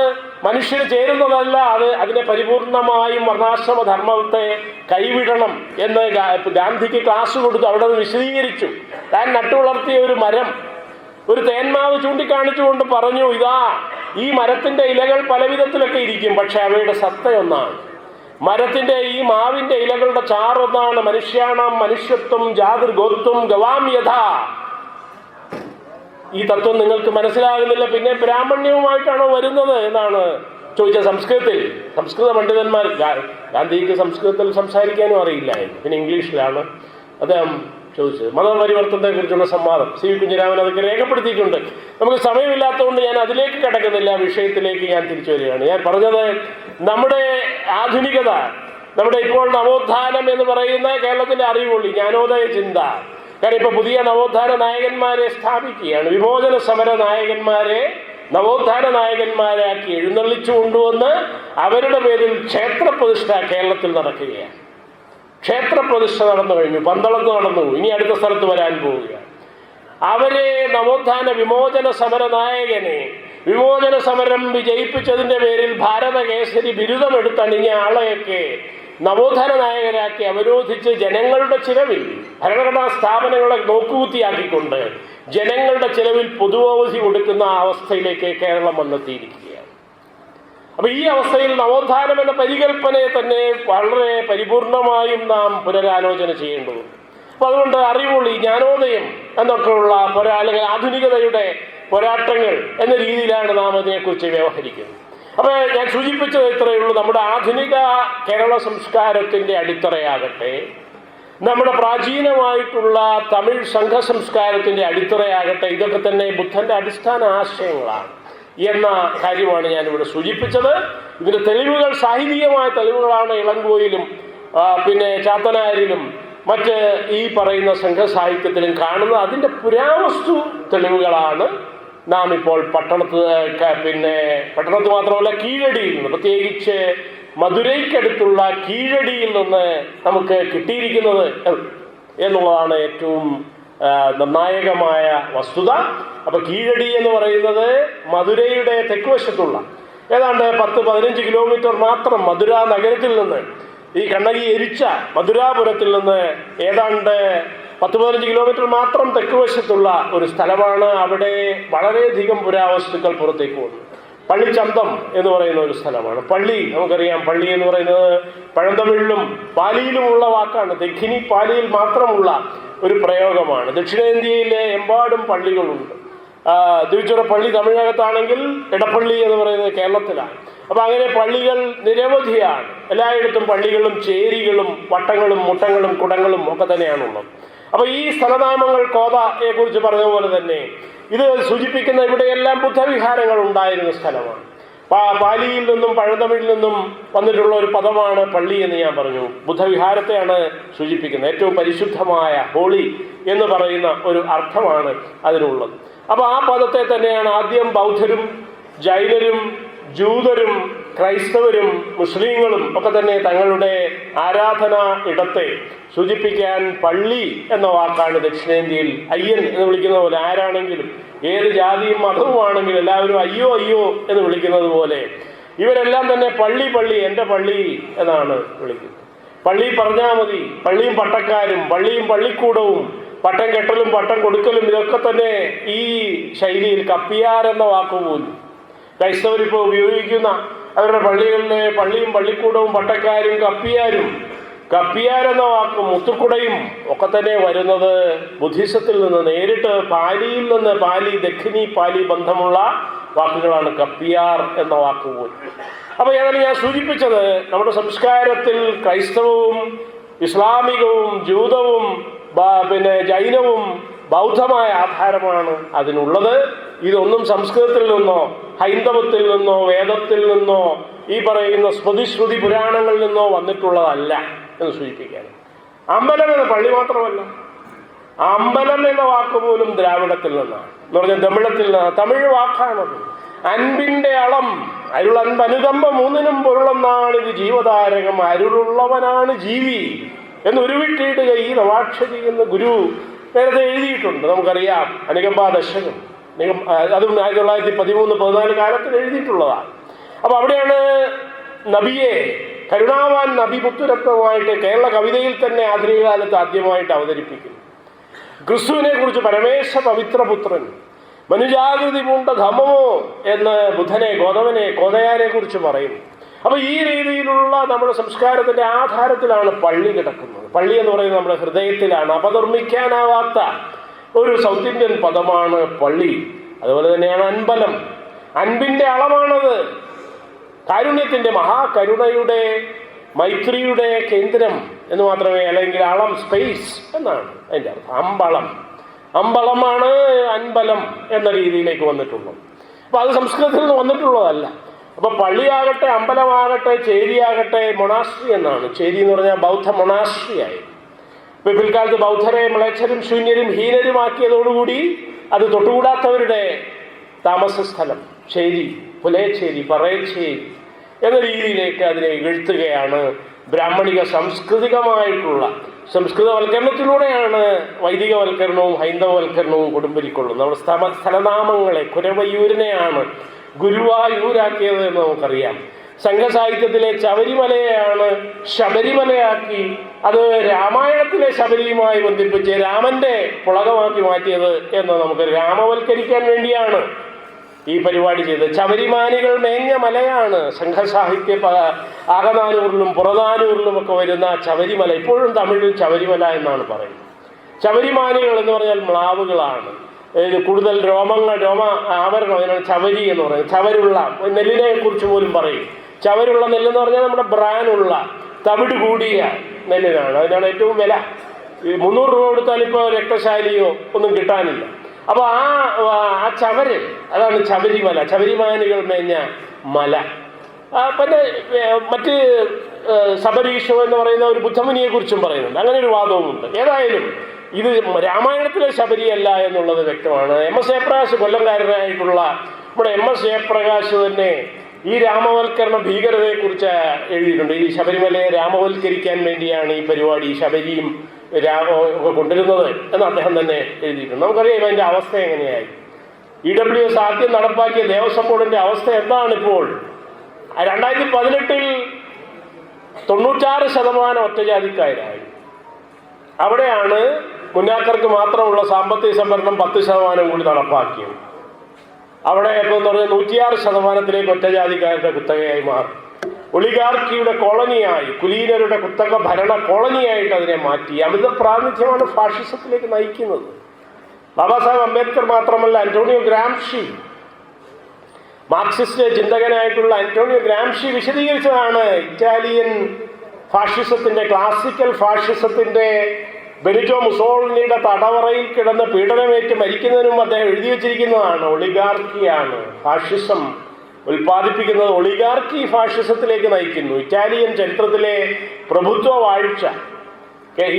മനുഷ്യന് ചേരുന്നതല്ല, അതിനെ പരിപൂർണമായും വർണ്ണാശ്രമധർമ്മത്തെ കൈവിടണം എന്ന് ഗാന്ധിക്ക് ക്ലാസ് കൊടുത്തു. അവിടെ നിന്ന് വിശദീകരിച്ചു. താൻ നട്ടുവളർത്തിയ ഒരു മരം, ഒരു തേന്മാവ് ചൂണ്ടിക്കാണിച്ചുകൊണ്ട് പറഞ്ഞു, ഇതാ ഈ മരത്തിന്റെ ഇലകൾ പല വിധത്തിലൊക്കെ ഇരിക്കും, പക്ഷെ അവയുടെ സത്ത ഒന്നാണ്. മരത്തിന്റെ ഈ മാവിന്റെ ഇലകളുടെ ചാറൊന്നാണ്. മനുഷ്യാണാം മനുഷ്യത്വം ജാതിർഗോത്വം ഗവാം യഥാ. ഈ തത്വം നിങ്ങൾക്ക് മനസ്സിലാകുന്നില്ല, പിന്നെ ബ്രാഹ്മണ്യവുമായിട്ടാണോ വരുന്നത് എന്നാണ് ചോദിച്ച സംസ്കൃത പണ്ഡിതന്മാർ. ഗാന്ധിക്ക് സംസ്കൃതത്തിൽ സംസാരിക്കാനും അറിയില്ലായിരുന്നു, പിന്നെ ഇംഗ്ലീഷിലാണ് അദ്ദേഹം ചോദിച്ചത്. മതപരിവർത്തനത്തെ കുറിച്ചുള്ള സംവാദം സി കുഞ്ഞിരാമൻ അതൊക്കെ രേഖപ്പെടുത്തിയിട്ടുണ്ട്. നമുക്ക് സമയമില്ലാത്തതുകൊണ്ട് ഞാൻ അതിലേക്ക് കിടക്കുന്നില്ല, വിഷയത്തിലേക്ക് ഞാൻ തിരിച്ചു വരികയാണ്. ഞാൻ പറഞ്ഞത് നമ്മുടെ ആധുനികത, നമ്മുടെ ഇപ്പോൾ നവോത്ഥാനം എന്ന് പറയുന്ന കേരളത്തിന്റെ അറിവുള്ളി ജ്ഞാനോദയ ചിന്ത. കാരണം ഇപ്പൊ പുതിയ നവോത്ഥാന നായകന്മാരെ സ്ഥാപിക്കുകയാണ്. വിമോചന സമര നായകന്മാരെ നവോത്ഥാന നായകന്മാരാക്കി എഴുന്നള്ളിച്ചു കൊണ്ടുവന്ന് അവരുടെ പേരിൽ ക്ഷേത്രപ്രതിഷ്ഠ കേരളത്തിൽ നടക്കുകയാണ്. ക്ഷേത്രപ്രതിഷ്ഠ നടന്നു കഴിഞ്ഞു, പന്തളത്ത് നടന്നു, ഇനി അടുത്ത സ്ഥലത്ത് വരാൻ പോവുകയാണ്. അവരെ നവോത്ഥാന വിമോചന സമര നായകനെ വിമോചന സമരം വിജയിപ്പിച്ചതിന്റെ പേരിൽ ഭാരതകേസരി ബിരുദമെടുത്തണിഞ്ഞ ആളെയൊക്കെ നവോത്ഥാന നായകരാക്കി അവരോധിച്ച് ജനങ്ങളുടെ ചിലവിൽ ഭരണഘടനാ സ്ഥാപനങ്ങളെ നോക്കുകുത്തിയാക്കിക്കൊണ്ട് ജനങ്ങളുടെ ചിലവിൽ പൊതുവവധി കൊടുക്കുന്ന അവസ്ഥയിലേക്ക് കേരളം വന്നെത്തിയിരിക്കുകയാണ്. അപ്പൊ ഈ അവസ്ഥയിൽ നവോത്ഥാനം എന്ന പരികല്പനയെ തന്നെ വളരെ പരിപൂർണമായും നാം പുനരാലോചന ചെയ്യേണ്ടതുണ്ട്. അപ്പൊ അതുകൊണ്ട് അറിവുള്ളി, ജ്ഞാനോദയം എന്നൊക്കെയുള്ള അല്ലെങ്കിൽ ആധുനികതയുടെ പോരാട്ടങ്ങൾ എന്ന രീതിയിലാണ് നാം അതിനെക്കുറിച്ച് വ്യവഹരിക്കുന്നത്. അപ്പൊ ഞാൻ സൂചിപ്പിച്ചത് ഇത്രയേ ഉള്ളൂ. നമ്മുടെ ആധുനിക കേരള സംസ്കാരത്തിന്റെ അടിത്തറയാകട്ടെ, നമ്മുടെ പ്രാചീനമായിട്ടുള്ള തമിഴ് സംഘ സംസ്കാരത്തിന്റെ അടിത്തറയാകട്ടെ, ഇതൊക്കെ തന്നെ ബുദ്ധന്റെ അടിസ്ഥാന ആശയങ്ങളാണ് എന്ന കാര്യമാണ് ഞാനിവിടെ സൂചിപ്പിച്ചത്. ഇതിന്റെ തെളിവുകൾ സാഹിത്യമായ തെളിവുകളാണ് ഇളങ്കോയിലും പിന്നെ ചാത്തനാരിലും മറ്റ് ഈ പറയുന്ന സംഘസാഹിത്യത്തിലും കാണുന്നത്. അതിൻ്റെ പുരാവസ്തു തെളിവുകളാണ് നാം ഇപ്പോൾ പട്ടണത്ത് മാത്രമല്ല കീഴടിയിൽ നിന്ന്, പ്രത്യേകിച്ച് മധുരയ്ക്കടുത്തുള്ള കീഴടിയിൽ നിന്ന് നമുക്ക് കിട്ടിയിരിക്കുന്നത് എന്നുള്ളതാണ് ഏറ്റവും നിർണായകമായ വസ്തുത. അപ്പൊ കീഴടി എന്ന് പറയുന്നത് മധുരയുടെ തെക്കുവശത്തുള്ള ഏതാണ്ട് 10-15 കിലോമീറ്റർ മാത്രം മധുര നഗരത്തിൽ നിന്ന്, ഈ കണ്ണകി എരിച്ച മധുരാപുരത്തിൽ നിന്ന് ഏതാണ്ട് 10-15 കിലോമീറ്റർ മാത്രം തെക്കുവശത്തുള്ള ഒരു സ്ഥലമാണ്. അവിടെ വളരെയധികം പുരാവസ്തുക്കൾ പുറത്തേക്ക് വന്നു. പള്ളിച്ചന്തം എന്ന് പറയുന്ന ഒരു സ്ഥലമാണ്. പള്ളി നമുക്കറിയാം, പള്ളി എന്ന് പറയുന്നത് പഴന്തമിഴിലും പാലിയിലുമുള്ള വാക്കാണ്. ദക്ഷിണി പാലിയിൽ മാത്രമുള്ള ഒരു പ്രയോഗമാണ്. ദക്ഷിണേന്ത്യയിലെ എമ്പാടും പള്ളികളുണ്ട്. തിരുച്ചിറ പള്ളി തമിഴകത്താണെങ്കിൽ ഇടപ്പള്ളി എന്ന് പറയുന്നത് കേരളത്തിലാണ്. അപ്പൊ അങ്ങനെ പള്ളികൾ നിരവധിയാണ്. എല്ലായിടത്തും പള്ളികളും ചേരികളും വട്ടങ്ങളും മുട്ടങ്ങളും കുടങ്ങളും ഒക്കെ തന്നെയാണുള്ളത്. അപ്പൊ ഈ സ്ഥലനാമങ്ങൾ കോതയെ കുറിച്ച് പറഞ്ഞ പോലെ തന്നെ ഇത് സൂചിപ്പിക്കുന്ന ഇവിടെയെല്ലാം ബുദ്ധവിഹാരങ്ങൾ ഉണ്ടായിരുന്ന സ്ഥലമാണ്. പാലിയിൽ നിന്നും പഴന്തമിഴിൽ നിന്നും വന്നിട്ടുള്ള ഒരു പദമാണ് പള്ളി എന്ന് ഞാൻ പറഞ്ഞു. ബുദ്ധവിഹാരത്തെയാണ് സൂചിപ്പിക്കുന്നത്. ഏറ്റവും പരിശുദ്ധമായ ഹോളി എന്ന് പറയുന്ന ഒരു അർത്ഥമാണ് അതിനുള്ളത്. അപ്പൊ ആ പദത്തെ തന്നെയാണ് ആദ്യം ബൗദ്ധരും ജൈനരും ജൂതരും ക്രൈസ്തവരും മുസ്ലിങ്ങളും ഒക്കെ തന്നെ തങ്ങളുടെ ആരാധനാ ഇടത്തെ സൂചിപ്പിക്കാൻ പള്ളി എന്ന വാക്കാണ് ദക്ഷിണേന്ത്യയിൽ അയ്യൻ എന്ന് വിളിക്കുന്ന പോലെ. ആരാണെങ്കിലും ഏത് ജാതിയും മതവുമാണെങ്കിലും എല്ലാവരും അയ്യോ അയ്യോ എന്ന് വിളിക്കുന്നത് പോലെ ഇവരെല്ലാം തന്നെ പള്ളി പള്ളി എൻ്റെ പള്ളി എന്നാണ് വിളിക്കുന്നത്. പള്ളി പറഞ്ഞാൽ മതി. പള്ളിയും പട്ടക്കാരും പള്ളിയും പള്ളിക്കൂടവും പട്ടം കെട്ടലും പട്ടം കൊടുക്കലും ഇതൊക്കെ തന്നെ ഈ ശൈലിയിൽ കപ്പിയാർ എന്ന വാക്കുപോലും ക്രൈസ്തവരിപ്പോൾ ഉപയോഗിക്കുന്ന അവരുടെ പള്ളികളിലെ പള്ളിയും പള്ളിക്കൂടവും പട്ടക്കാരും കപ്പിയാരെന്ന വാക്കും മുത്തുക്കുടയും ഒക്കെ തന്നെ വരുന്നത് ബുദ്ധിസത്തിൽ നിന്ന് നേരിട്ട് പാലിയിൽ നിന്ന്. പാലി ദക്ഷിണി പാലി ബന്ധമുള്ള വാക്കുകളാണ് കപ്പിയാർ എന്ന വാക്ക് പോലും. അപ്പൊ ഏതായാലും ഞാൻ സൂചിപ്പിച്ചത് നമ്മുടെ സംസ്കാരത്തിൽ ക്രൈസ്തവവും ഇസ്ലാമികവും ജൂതവും ജൈനവും ബൗദ്ധമായ ആധാരമാണ് അതിനുള്ളത്. ഇതൊന്നും സംസ്കൃതത്തിൽ നിന്നോ ഹൈന്ദവത്തിൽ നിന്നോ വേദത്തിൽ നിന്നോ ഈ പറയുന്ന സ്മൃതി പുരാണങ്ങളിൽ നിന്നോ വന്നിട്ടുള്ളതല്ല. എന്ന് സൂചിപ്പിക്കാൻ. അമ്പലം എന്ന പള്ളി മാത്രമല്ല, അമ്പലം എന്ന വാക്ക് പോലും ദ്രാവിഡത്തിൽ നിന്നാണ്, എന്ന് പറഞ്ഞാൽ തമിഴത്തിൽ നിന്നാണ്, തമിഴ് വാക്കാണത്. അൻപിന്റെ അളം, അരുളൻപ് അനുകമ്പ മൂന്നിനും പൊരുളെന്നാണ് ഇത് ജീവതാരകം, അരുളുള്ളവനാണ് ജീവി എന്ന് ഉരുവിട്ടിടുക ഈ നവാക്ഷരി എന്ന് ഗുരു നേരത്തെ എഴുതിയിട്ടുണ്ട്. നമുക്കറിയാം അനുകമ്പാ ദശകം, അതും 1913-14 കാലത്തിൽ എഴുതിയിട്ടുള്ളതാണ്. അപ്പൊ അവിടെയാണ് നബിയെ, കരുണാവാൻ നബി മുത്തുരത്നമായിട്ട് കേരള കവിതയിൽ തന്നെ ആധുനിക കാലത്ത് ആദ്യമായിട്ട് അവതരിപ്പിക്കുന്നു. ക്രിസ്തുവിനെ കുറിച്ച് പരമേശ പവിത്രപുത്രൻ, മനുജാകൃതി പൂണ്ട ധമമോ എന്ന് ബുധനെ, ഗോതമനെ, കോതയാനെ കുറിച്ച് പറയും. അപ്പൊ ഈ രീതിയിലുള്ള നമ്മുടെ സംസ്കാരത്തിന്റെ ആധാരത്തിലാണ് പള്ളി കിടക്കുന്നത്. പള്ളി എന്ന് പറയുന്നത് നമ്മുടെ ഹൃദയത്തിലാണ്. അപധർമ്മിക്കാനാവാത്ത ഒരു സൗത്ത് ഇന്ത്യൻ പദമാണ് പള്ളി. അതുപോലെ തന്നെയാണ് അൻപലം, അൻപിന്റെ അളമാണത്. കാരുണ്യത്തിന്റെ, മഹാകരുണയുടെ, മൈത്രിയുടെ കേന്ദ്രം എന്ന് മാത്രമേ, അല്ലെങ്കിൽ അളം, സ്പേസ് എന്നാണ് അതിൻ്റെ അർത്ഥം. അമ്പളം, അമ്പളമാണ് അൻപലം എന്ന രീതിയിലേക്ക് വന്നിട്ടുള്ളത്. അപ്പൊ അത് സംസ്കൃതത്തിൽ നിന്ന് വന്നിട്ടുള്ളതല്ല. അപ്പൊ പള്ളിയാകട്ടെ, അമ്പലമാകട്ടെ, ചേരിയാകട്ടെ, മൊണാസ്ട്രി എന്നാണ്. ചേരി എന്ന് പറഞ്ഞാൽ ബൗദ്ധ മൊണാസ്ട്രി ആയി. ഇപ്പൊ പിൽക്കാലത്ത് ബൗദ്ധരെ മ്ലേച്ഛരും ശൂന്യരും ഹീനരുമാക്കിയതോടുകൂടി അത് തൊട്ടുകൂടാത്തവരുടെ താമസ സ്ഥലം, ചേരി, പുലേച്ചേരി, പറയച്ചേരി എന്ന രീതിയിലേക്ക് അതിനെ ഇകഴ്ത്തുകയാണ്. ബ്രാഹ്മണിക സാംസ്കൃതികമായിട്ടുള്ള സംസ്കൃതവൽക്കരണത്തിലൂടെയാണ് വൈദികവൽക്കരണവും ഹൈന്ദവവൽക്കരണവും കൊടുമ്പിരിക്കൊള്ളുന്നത്. നമ്മുടെ സ്ഥലനാമങ്ങളെ, കുരവയൂരിനെയാണ് ഗുരുവായൂരാക്കിയത് എന്ന് നമുക്കറിയാം. സംഘസാഹിത്യത്തിലെ ശബരിമലയെയാണ് ശബരിമലയാക്കി, അത് രാമായണത്തിലെ ശബരിയുമായി ബന്ധിപ്പിച്ച് രാമന്റെ പുളകമാക്കി മാറ്റിയത് എന്ന് നമുക്ക് രാമവൽക്കരിക്കാൻ വേണ്ടിയാണ് ഈ പരിപാടി ചെയ്തത്. ശബരിമാനികൾ മേഞ്ഞ മലയാണ് സംഘസാഹിത്യ അകനാനൂറിലും പുറനാനൂറിലും ഒക്കെ വരുന്ന ശബരിമല. ഇപ്പോഴും തമിഴിൽ ശബരിമല എന്നാണ് പറയുന്നത്. ശബരിമാനികൾ എന്ന് പറഞ്ഞാൽ മ്ലാവുകളാണ്. കൂടുതൽ രോമ ആവരണം, അതിനാണ് ചവരി എന്ന് പറയുന്നത്. ചവരുള്ള നെല്ലിനെ കുറിച്ച് പോലും പറയും. ചവരുള്ള നെല്ലെന്ന് പറഞ്ഞാൽ നമ്മുടെ ബ്രാനുള്ള, തവിട് കൂടിയ നെല്ലിനാണ്. അതിനാണ് ഏറ്റവും വില. 300 രൂപ കൊടുത്താൽ ഇപ്പോൾ രക്തശാലിയോ ഒന്നും കിട്ടാനില്ല. അപ്പൊ ആ ചവര്, അതാണ് ശബരിമല, ശബരിമാനികൾ മേഞ്ഞ മല. പിന്നെ മറ്റ് ശബരീഷോ എന്ന് പറയുന്ന ഒരു ബുദ്ധമുനിയെ കുറിച്ചും പറയുന്നുണ്ട്. അങ്ങനെ ഒരു വാദവുമുണ്ട്. ഏതായാലും ഇത് രാമായണത്തിലെ ശബരിയല്ല എന്നുള്ളത് വ്യക്തമാണ്. MS ജയപ്രകാശ്, കൊല്ലംകാരനായിട്ടുള്ള നമ്മുടെ MS ജയപ്രകാശ് തന്നെ ഈ രാമവൽക്കരണ ഭീകരതയെക്കുറിച്ച് എഴുതിയിട്ടുണ്ട്. ഈ ശബരിമലയെ രാമവൽക്കരിക്കാൻ വേണ്ടിയാണ് ഈ പരിപാടി, ശബരിയും ഒക്കെ കൊണ്ടുവരുന്നത് എന്ന് അദ്ദേഹം തന്നെ എഴുതിയിട്ടുണ്ട്. നമുക്കറിയാം അതിൻ്റെ അവസ്ഥ എങ്ങനെയായി. EWS ആദ്യം നടപ്പാക്കിയ ദേവസ്വം ബോർഡിന്റെ അവസ്ഥ എന്താണിപ്പോൾ? 2018 96% ഒറ്റജാതിക്കാരായി. അവിടെയാണ് മുന്നാക്കർക്ക് മാത്രമുള്ള സാമ്പത്തിക സംവരണം 10% കൂടി നടപ്പാക്കിയത്. അവിടെ ഇപ്പോൾ എന്ന് പറഞ്ഞാൽ 106% ഒറ്റജാതിക്കാരുടെ കുത്തകയായി മാറി. ഒളിഗാർക്കിയുടെ കോളനിയായി, കുലീനരുടെ കുത്തക ഭരണ കോളനിയായിട്ട് അതിനെ മാറ്റി. അമിത പ്രാതിനിധ്യമാണ് ഫാഷിസത്തിലേക്ക് നയിക്കുന്നത്. ബാബാ സാഹേബ് അംബേദ്കർ മാത്രമല്ല, അന്റോണിയോ ഗ്രാംഷി, മാർക്സിസ്റ്റ് ചിന്തകനായിട്ടുള്ള അന്റോണിയോ ഗ്രാംഷി വിശദീകരിച്ചതാണ് ഇറ്റാലിയൻ ഫാഷിസത്തിന്റെ, ക്ലാസിക്കൽ ഫാഷിസത്തിന്റെ, ബെനിറ്റോ മുസോളിനിയുടെ തടവറയിൽ കിടന്ന് പീഡനമേറ്റ് മരിക്കുന്നതിനും അദ്ദേഹം എഴുതി വച്ചിരിക്കുന്നതാണ്. ഒളിഗാർക്കിയാണ് ഫാഷിസം ഉൽപ്പാദിപ്പിക്കുന്നത്. ഒളിഗാർക്കി ഫാഷിസത്തിലേക്ക് നയിക്കുന്നു. ഇറ്റാലിയൻ ചരിത്രത്തിലെ പ്രഭുത്വ വാഴ്ച,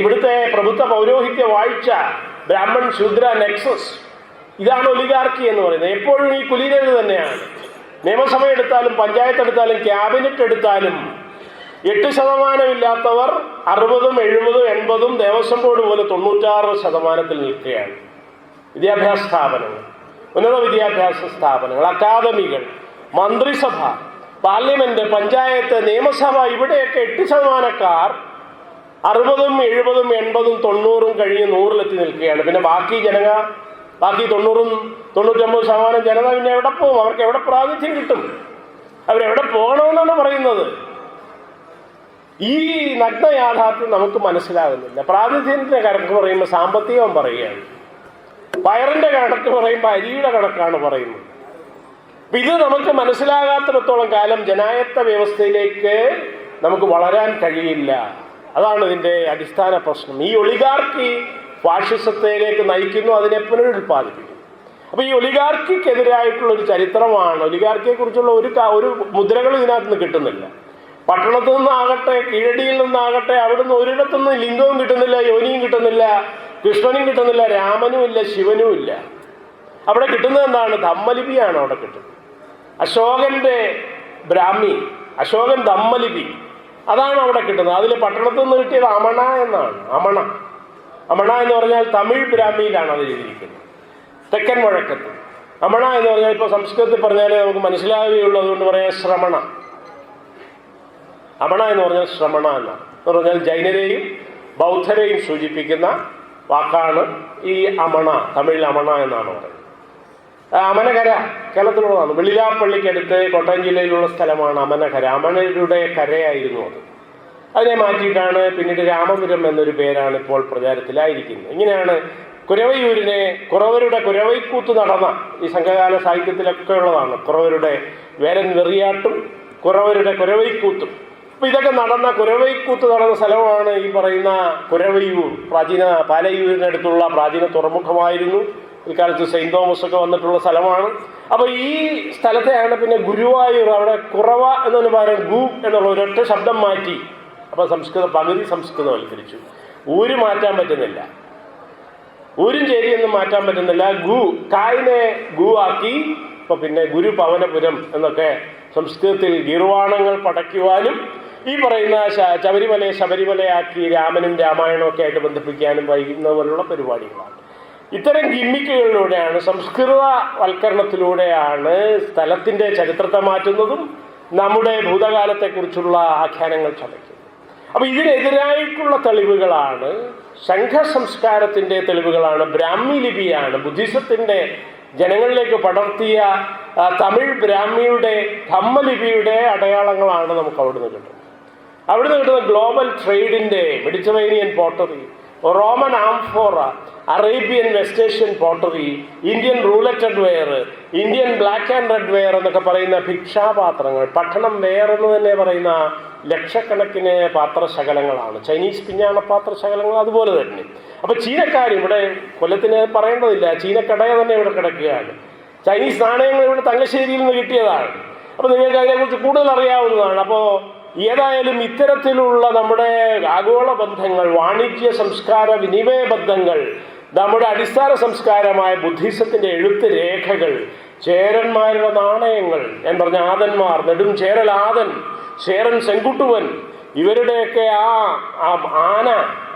ഇവിടുത്തെ പ്രഭുത്വ പൗരോഹിത്യ വാഴ്ച, ബ്രാഹ്മൺ ശൂദ്ര നെക്സസ്, ഇതാണ് ഒളിഗാർക്കി എന്ന് പറയുന്നത്. എപ്പോഴും ഈ കുലീനർ തന്നെയാണ്. നിയമസഭ എടുത്താലും പഞ്ചായത്ത് എടുത്താലും ക്യാബിനറ്റ് എടുത്താലും 8% ഇല്ലാത്തവർ 60%, 70%, 80%, ദേവസ്വം ബോർഡ് പോലെ 96% നിൽക്കുകയാണ്. വിദ്യാഭ്യാസ സ്ഥാപനങ്ങൾ, ഉന്നത വിദ്യാഭ്യാസ സ്ഥാപനങ്ങൾ, അക്കാദമികൾ, മന്ത്രിസഭ, പാർലമെന്റ്, പഞ്ചായത്ത്, നിയമസഭ, ഇവിടെയൊക്കെ 8%-കാർ 60%, 70%, 80%, 90% കഴിഞ്ഞ് 100-ലെത്തി നിൽക്കുകയാണ്. പിന്നെ ബാക്കി 90%, 99% ജനത പിന്നെ എവിടെ പോകും? അവർക്ക് എവിടെ പ്രാതിനിധ്യം കിട്ടും? അവരെവിടെ പോകണമെന്നാണ് പറയുന്നത്. ഈ നഗ്ന യാഥാർത്ഥ്യം നമുക്ക് മനസ്സിലാകുന്നില്ല. പ്രാതിനിധ്യത്തിന്റെ കണക്ക് പറയുമ്പോൾ സാമ്പത്തികം പറയുകയാണ്, പയറിന്റെ കണക്ക് പറയുമ്പോൾ അരിയുടെ കണക്കാണ് പറയുന്നത്. ഇത് നമുക്ക് മനസ്സിലാകാത്തിടത്തോളം കാലം ജനായത്ത വ്യവസ്ഥയിലേക്ക് നമുക്ക് വളരാൻ കഴിയില്ല. അതാണ് ഇതിന്റെ അടിസ്ഥാന പ്രശ്നം. ഈ ഒളിഗാർക്കി ഫാഷിസത്തിലേക്ക് നയിക്കുന്നു, അതിനെ പുനരുൽപ്പാദിപ്പിക്കുന്നു. അപ്പൊ ഈ ഒലിഗാർക്കിക്കെതിരായിട്ടുള്ള ഒരു ചരിത്രമാണ്. ഒലിഗാർക്കിയെ കുറിച്ചുള്ള ഒരു മുദ്രകൾ ഇതിനകത്ത് നിന്ന് കിട്ടുന്നില്ല. പട്ടണത്തു നിന്നാകട്ടെ കീഴടിയിൽ നിന്നാകട്ടെ അവിടുന്ന് ഒരിടത്തുനിന്ന് ലിംഗവും കിട്ടുന്നില്ല, യോനിയും കിട്ടുന്നില്ല, കൃഷ്ണനും കിട്ടുന്നില്ല, രാമനും ഇല്ല, ശിവനും ഇല്ല. അവിടെ കിട്ടുന്നത് എന്താണ്? ധമ്മലിപിയാണ് അവിടെ കിട്ടുന്നത്. അശോകന്റെ ബ്രാഹ്മി, അശോകൻ ധമ്മലിപി, അതാണ് അവിടെ കിട്ടുന്നത്. അതിൽ പട്ടണത്തു നിന്ന് കിട്ടിയത് അമണ എന്നാണ്. അമണ എന്ന് പറഞ്ഞാൽ തമിഴ് ബ്രാഹ്മിയിലാണ് അത് എഴുതിയിരിക്കുന്നത്, തെക്കൻ വഴക്കത്ത്. അമണ എന്ന് പറഞ്ഞാൽ ഇപ്പോൾ സംസ്കൃതത്തിൽ പറഞ്ഞാൽ നമുക്ക് മനസ്സിലാവുകയുള്ളൂ, അതുകൊണ്ട് പറയാം ശ്രമണ. അമണ എന്ന് പറഞ്ഞാൽ ശ്രമണ എന്നാണ്. എന്ന് പറഞ്ഞാൽ ജൈനരെയും ബൗദ്ധരെയും സൂചിപ്പിക്കുന്ന വാക്കാണ് ഈ അമണ. തമിഴിൽ അമണ എന്നാണ് പറയുന്നത്. അമനകര കേരളത്തിലുള്ളതാണ്. വെള്ളിലാപ്പള്ളിക്കടുത്ത് കോട്ടയം ജില്ലയിലുള്ള സ്ഥലമാണ് അമനകര. അമണരുടെ കരയായിരുന്നു അത്. അതിനെ മാറ്റിയിട്ടാണ് പിന്നീട് രാമപുരം എന്നൊരു പേരാണ് ഇപ്പോൾ പ്രചാരത്തിലായിരിക്കുന്നത്. ഇങ്ങനെയാണ് കുരവയൂരിനെ കുറവരുടെ കുരവൈക്കൂത്ത് നടന്ന, ഈ സംഘകാല സാഹിത്യത്തിലൊക്കെ ഉള്ളതാണ്, കുറവരുടെ വേലൻ വെറിയാട്ടും കുറവരുടെ കുരവൈക്കൂത്തും. അപ്പം ഇതൊക്കെ നടന്ന കുരവൈക്കൂത്ത് നടന്ന സ്ഥലമാണ് ഈ പറയുന്ന കുരവയൂർ. പ്രാചീന പാലയൂരിനടുത്തുള്ള പ്രാചീന തുറമുഖമായിരുന്നു. ഇക്കാലത്ത് സെയിൻറ് തോമസ് ഒക്കെ വന്നിട്ടുള്ള സ്ഥലമാണ്. അപ്പോൾ ഈ സ്ഥലത്തെയാണ് പിന്നെ ഗുരുവായൂർ, അവിടെ കുറവ എന്നതിന് പകരം ഗു എന്നുള്ള ഒരൊറ്റ ശബ്ദം മാറ്റി. അപ്പോൾ പകുതി സംസ്കൃതവൽക്കരിച്ചു. ഊര് മാറ്റാൻ പറ്റുന്നില്ല, ഊരും ചേരിയൊന്നും മാറ്റാൻ പറ്റുന്നില്ല. കായിനെ ഗു ആക്കി. ഇപ്പൊ പിന്നെ ഗുരുപവനപുരം എന്നൊക്കെ സംസ്കൃതത്തിൽ ഗീർവാണങ്ങൾ പടയ്ക്കുവാനും ഈ പറയുന്ന ശബരിമലയാക്കി രാമനും രാമായണവും ഒക്കെ ആയിട്ട് ബന്ധിപ്പിക്കാനും വൈകുന്ന പോലുള്ള പരിപാടികളാണ്. ഇത്തരം ഗിമ്മിക്കുകളിലൂടെയാണ്, സംസ്കൃതവൽക്കരണത്തിലൂടെയാണ് സ്ഥലത്തിൻ്റെ ചരിത്രത്തെ മാറ്റുന്നതും നമ്മുടെ ഭൂതകാലത്തെക്കുറിച്ചുള്ള ആഖ്യാനങ്ങൾ ചമയ്ക്കുന്നത്. അപ്പോൾ ഇതിനെതിരായിട്ടുള്ള തെളിവുകളാണ് സംഘസംസ്കാരത്തിൻ്റെ തെളിവുകളാണ്, ബ്രാഹ്മി ലിപിയാണ്, ബുദ്ധിസത്തിൻ്റെ ജനങ്ങളിലേക്ക് പടർത്തിയ തമിഴ് ബ്രാഹ്മിയുടെ ധമ്മലിപിയുടെ അടയാളങ്ങളാണ് നമുക്ക് അവിടുന്ന് കിട്ടുന്നത്. അവിടുന്ന് കിട്ടുന്ന ഗ്ലോബൽ ട്രേഡിൻ്റെ Mediterranean pottery, Roman amphora, Arabian West Asian pottery, Indian rouletted ware, Indian black and red ware എന്നൊക്കെ പറയുന്ന ഭിക്ഷാപാത്രങ്ങൾ, പട്ടണം വെയർ എന്ന് തന്നെ പറയുന്ന ലക്ഷക്കണക്കിന് പാത്രശകലങ്ങളാണ്. ചൈനീസ് പിഞ്ഞാണ പാത്രശകലങ്ങൾ അതുപോലെ തന്നെ. അപ്പോൾ ചീനക്കാർ ഇവിടെ, കൊല്ലത്തിന് പറയേണ്ടതില്ല, ചീനക്കട തന്നെ ഇവിടെ കിടക്കുകയാണ്. ചൈനീസ് നാണയങ്ങൾ ഇവിടെ തങ്കശ്ശേരിയിൽ നിന്ന് കിട്ടിയതാണ്. അപ്പോൾ നിങ്ങൾക്ക് അതിനെക്കുറിച്ച് കൂടുതൽ അറിയാവുന്നതാണ്. അപ്പോൾ ഏതായാലും ഇത്തരത്തിലുള്ള നമ്മുടെ ആഗോള ബന്ധങ്ങൾ, വാണിജ്യ സംസ്കാര വിനിമയ ബന്ധങ്ങൾ, നമ്മുടെ അടിസ്ഥാന സംസ്കാരമായ ബുദ്ധിസത്തിൻ്റെ എഴുത്ത് രേഖകൾ, ചേരന്മാരുടെ നാണയങ്ങൾ, ഞാൻ പറഞ്ഞ ആദന്മാർ, നെടും ചേരൽ ആദൻ, ചേരൻ സെങ്കുട്ടുവൻ, ഇവരുടെയൊക്കെ ആ ആന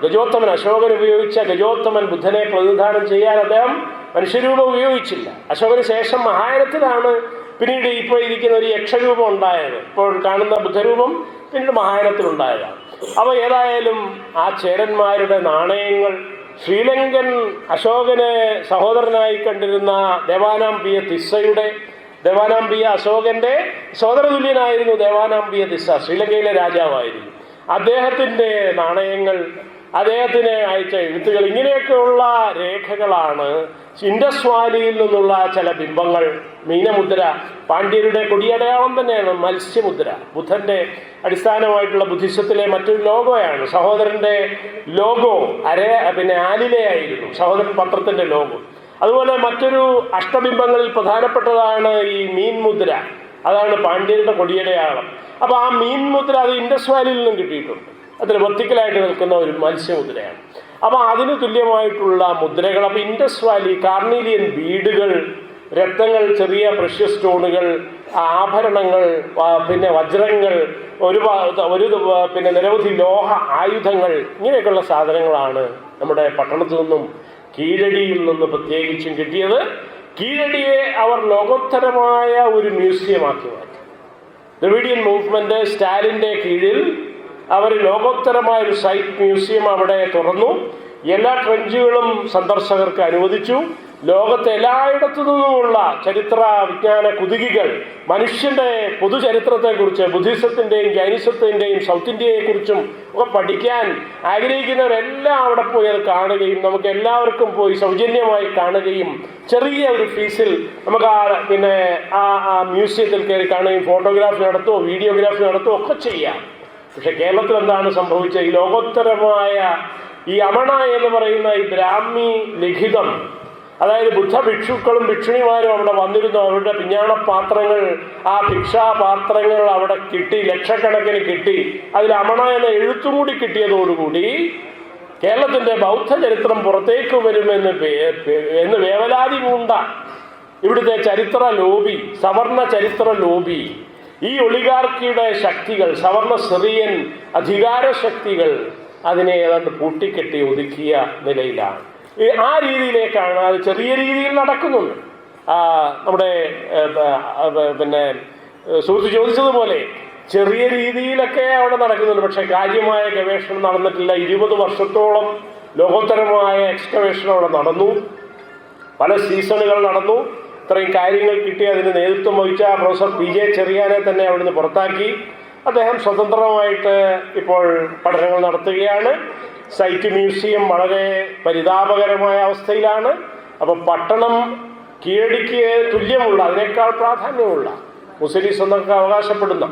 ഗജോത്തമൻ, അശോകൻ ഉപയോഗിച്ച ഗജോത്തമൻ ബുദ്ധനെ പ്രതിനിധാനം ചെയ്യാൻ അദ്ദേഹം മനുഷ്യരൂപം ഉപയോഗിച്ചില്ല. അശോകന് ശേഷം മഹായാനത്തിലാണ് പിന്നീട് ഇപ്പോൾ ഇരിക്കുന്ന ഒരു യക്ഷരൂപം ഉണ്ടായത്. ഇപ്പോൾ കാണുന്ന ബുദ്ധരൂപം പിന്നീട് മഹായാനത്തിലുണ്ടായതാണ്. അപ്പോൾ ഏതായാലും ആ ചേരന്മാരുടെ നാണയങ്ങൾ, ശ്രീലങ്കൻ അശോകന് സഹോദരനായി കണ്ടിരുന്ന ദേവാനാംപിയ തിസ്സയുടെ, ദേവാനാംപിയ അശോകന്റെ സഹോദരതുല്യനായിരുന്നു ദേവാനാംപിയ തിസ്സ, ശ്രീലങ്കയിലെ രാജാവായിരുന്നു. അദ്ദേഹത്തിൻ്റെ നാണയങ്ങൾ, അദ്ദേഹത്തിന് അയച്ച എഴുത്തുകൾ, ഇങ്ങനെയൊക്കെയുള്ള രേഖകളാണ്. ഇൻഡസ് വാലിയിൽ നിന്നുള്ള ചില ബിംബങ്ങൾ, മീനമുദ്ര, പാണ്ഡ്യരുടെ കൊടിയടയാളം തന്നെയാണ് മത്സ്യമുദ്ര. ബുദ്ധന്റെ അടിസ്ഥാനമായിട്ടുള്ള ബുദ്ധിസത്തിലെ മറ്റൊരു ലോഗോയാണ്. സഹോദരന്റെ ലോഗോ ആലിലയായിരുന്നു, സഹോദരൻ പത്രത്തിന്റെ ലോഗോ. അതുപോലെ മറ്റൊരു അഷ്ടബിംബങ്ങളിൽ പ്രധാനപ്പെട്ടതാണ് ഈ മീൻ മുദ്ര, അതാണ് പാണ്ഡ്യരുടെ കൊടിയടയാളം. അപ്പോൾ ആ മീൻ മുദ്ര അത് ഇൻഡസ് വാലിയിൽ നിന്നും കിട്ടിയിട്ടുണ്ട്. അതിൽ വെർട്ടിക്കലായിട്ട് നിൽക്കുന്ന ഒരു മത്സ്യമുദ്രയാണ്. അപ്പോൾ അതിന് തുല്യമായിട്ടുള്ള മുദ്രകൾ. അപ്പോൾ ഇൻഡസ് വാലി, കാർണീലിയൻ ബീഡുകൾ, രത്നങ്ങൾ, ചെറിയ പ്രഷ്യസ് സ്റ്റോണുകൾ, ആഭരണങ്ങൾ, പിന്നെ വജ്രങ്ങൾ, പിന്നെ നിരവധി ലോഹ ആയുധങ്ങൾ, ഇങ്ങനെയൊക്കെയുള്ള സാധനങ്ങളാണ് നമ്മുടെ പട്ടണത്തിൽ നിന്നും കീഴടിയിൽ നിന്ന് പ്രത്യേകിച്ചും കിട്ടിയത്. കീഴടിയെ അവർ ലോകോത്തരമായ ഒരു മ്യൂസിയമാക്കി മാറ്റി. ദ്രവിഡിയൻ മൂവ്മെന്റ് സ്റ്റാലിൻ്റെ കീഴിൽ അവർ ലോകോത്തരമായ ഒരു സൈറ്റ് മ്യൂസിയം അവിടെ തുറന്നു. എല്ലാ ട്രെഞ്ചുകളും സന്ദർശകർക്ക് അനുവദിച്ചു. ലോകത്തെ എല്ലായിടത്തു നിന്നുമുള്ള ചരിത്ര വിജ്ഞാന കുതുകികൾ മനുഷ്യന്റെ പൊതുചരിത്രത്തെക്കുറിച്ച്, ബുദ്ധിസത്തിൻ്റെയും ജൈനിസത്തിൻ്റെയും സൗത്ത് ഇന്ത്യയെക്കുറിച്ചും ഒക്കെ പഠിക്കാൻ ആഗ്രഹിക്കുന്നവരെല്ലാം അവിടെ പോയി അത് കാണുകയും നമുക്ക് എല്ലാവർക്കും പോയി സൗജന്യമായി കാണുകയും ചെറിയ ഒരു ഫീസിൽ നമുക്ക് ആ മ്യൂസിയത്തിൽ കയറി കാണുകയും ഫോട്ടോഗ്രാഫി നടത്തുകയോ വീഡിയോഗ്രാഫി നടത്തുകയോ ഒക്കെ ചെയ്യാം. പക്ഷെ കേരളത്തിൽ എന്താണ് സംഭവിച്ചത്? ഈ ലോകോത്തരമായ ഈ അമണ എന്ന് പറയുന്ന ഈ ബ്രാഹ്മി ലിഖിതം അതായത് ബുദ്ധ ഭിക്ഷുക്കളും ഭിക്ഷുണിമാരും അവിടെ വന്നിരുന്നു. അവരുടെ പിഞ്ഞാണപാത്രങ്ങൾ, ആ ഭിക്ഷാപാത്രങ്ങൾ അവിടെ കിട്ടി, ലക്ഷക്കണക്കിന് കിട്ടി. അതിൽ അമണ എന്ന എഴുത്തും കൂടി കിട്ടിയതോടുകൂടി കേരളത്തിന്റെ ബൗദ്ധ ചരിത്രം പുറത്തേക്ക് വരുമെന്ന് വേവലാതി പൂണ്ട ഇവിടുത്തെ ചരിത്ര ലോബി, സവർണ ചരിത്ര ലോബി, ഈ ഒളിഗാർക്കിയുടെ ശക്തികൾ, സവർണ സിറിയൻ അധികാര ശക്തികൾ അതിനെ ഏതാണ്ട് പൂട്ടിക്കെട്ടി ഒതുക്കിയ നിലയിലാണ്. ആ രീതിയിലേക്കാണ് അത് ചെറിയ രീതിയിൽ നടക്കുന്നുണ്ട്. നമ്മുടെ സുഹൃത്ത് ചോദിച്ചതുപോലെ ചെറിയ രീതിയിലൊക്കെ അവിടെ നടക്കുന്നുണ്ട്. പക്ഷെ കാര്യമായ ഗവേഷണം നടന്നിട്ടില്ല. 20 വർഷത്തോളം ലോകോത്തരമായ എക്സ്കവേഷൻ അവിടെ നടന്നു. പല സീസണുകൾ നടന്നു. ഇത്രയും കാര്യങ്ങൾ കിട്ടി. അതിന് നേതൃത്വം വഹിച്ച പ്രൊഫസർ PJ ചെറിയാനെ തന്നെ അവിടുന്ന് പുറത്താക്കി. അദ്ദേഹം സ്വതന്ത്രമായിട്ട് ഇപ്പോൾ പഠനങ്ങൾ നടത്തുകയാണ്. സൈറ്റ് മ്യൂസിയം വളരെ പരിതാപകരമായ അവസ്ഥയിലാണ്. അപ്പോൾ പട്ടണം കീഴടിക്ക് തുല്യമുള്ള, അതിനേക്കാൾ പ്രാധാന്യമുള്ള, മുസ്ലിംസ് എന്നൊക്കെ അവകാശപ്പെടുന്ന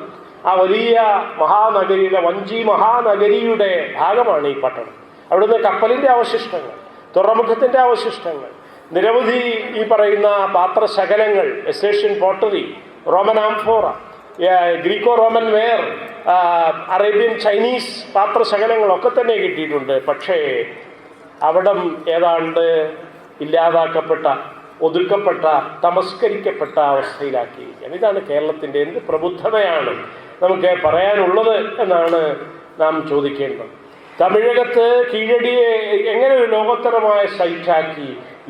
ആ വലിയ മഹാനഗരിയുടെ, വഞ്ചി മഹാനഗരിയുടെ ഭാഗമാണ് ഈ പട്ടണം. അവിടുന്ന് കപ്പലിൻ്റെ അവശിഷ്ടങ്ങൾ, തുറമുഖത്തിൻ്റെ അവശിഷ്ടങ്ങൾ, നിരവധി ഈ പറയുന്ന പാത്രശകലങ്ങൾ, എസ്റ്റേഷ്യൻ pottery, Roman amphora, Greco Roman ware, Arabian Chinese പാത്രശകലങ്ങളൊക്കെ തന്നെ കിട്ടിയിട്ടുണ്ട്. പക്ഷേ അവിടം ഏതാണ്ട് ഇല്ലാതാക്കപ്പെട്ട, ഒതുക്കപ്പെട്ട, തമസ്കരിക്കപ്പെട്ട അവസ്ഥയിലാക്കിയിരിക്കുകയാണ്. ഇതാണ് കേരളത്തിൻ്റെ എന്ത് പ്രബുദ്ധതയാണ് നമുക്ക് പറയാനുള്ളത് എന്നാണ് നാം ചോദിക്കേണ്ടത്. തമിഴകത്ത് കീഴടിയെ എങ്ങനെ ഒരു ലോകോത്തരമായ സൈറ്റാക്കി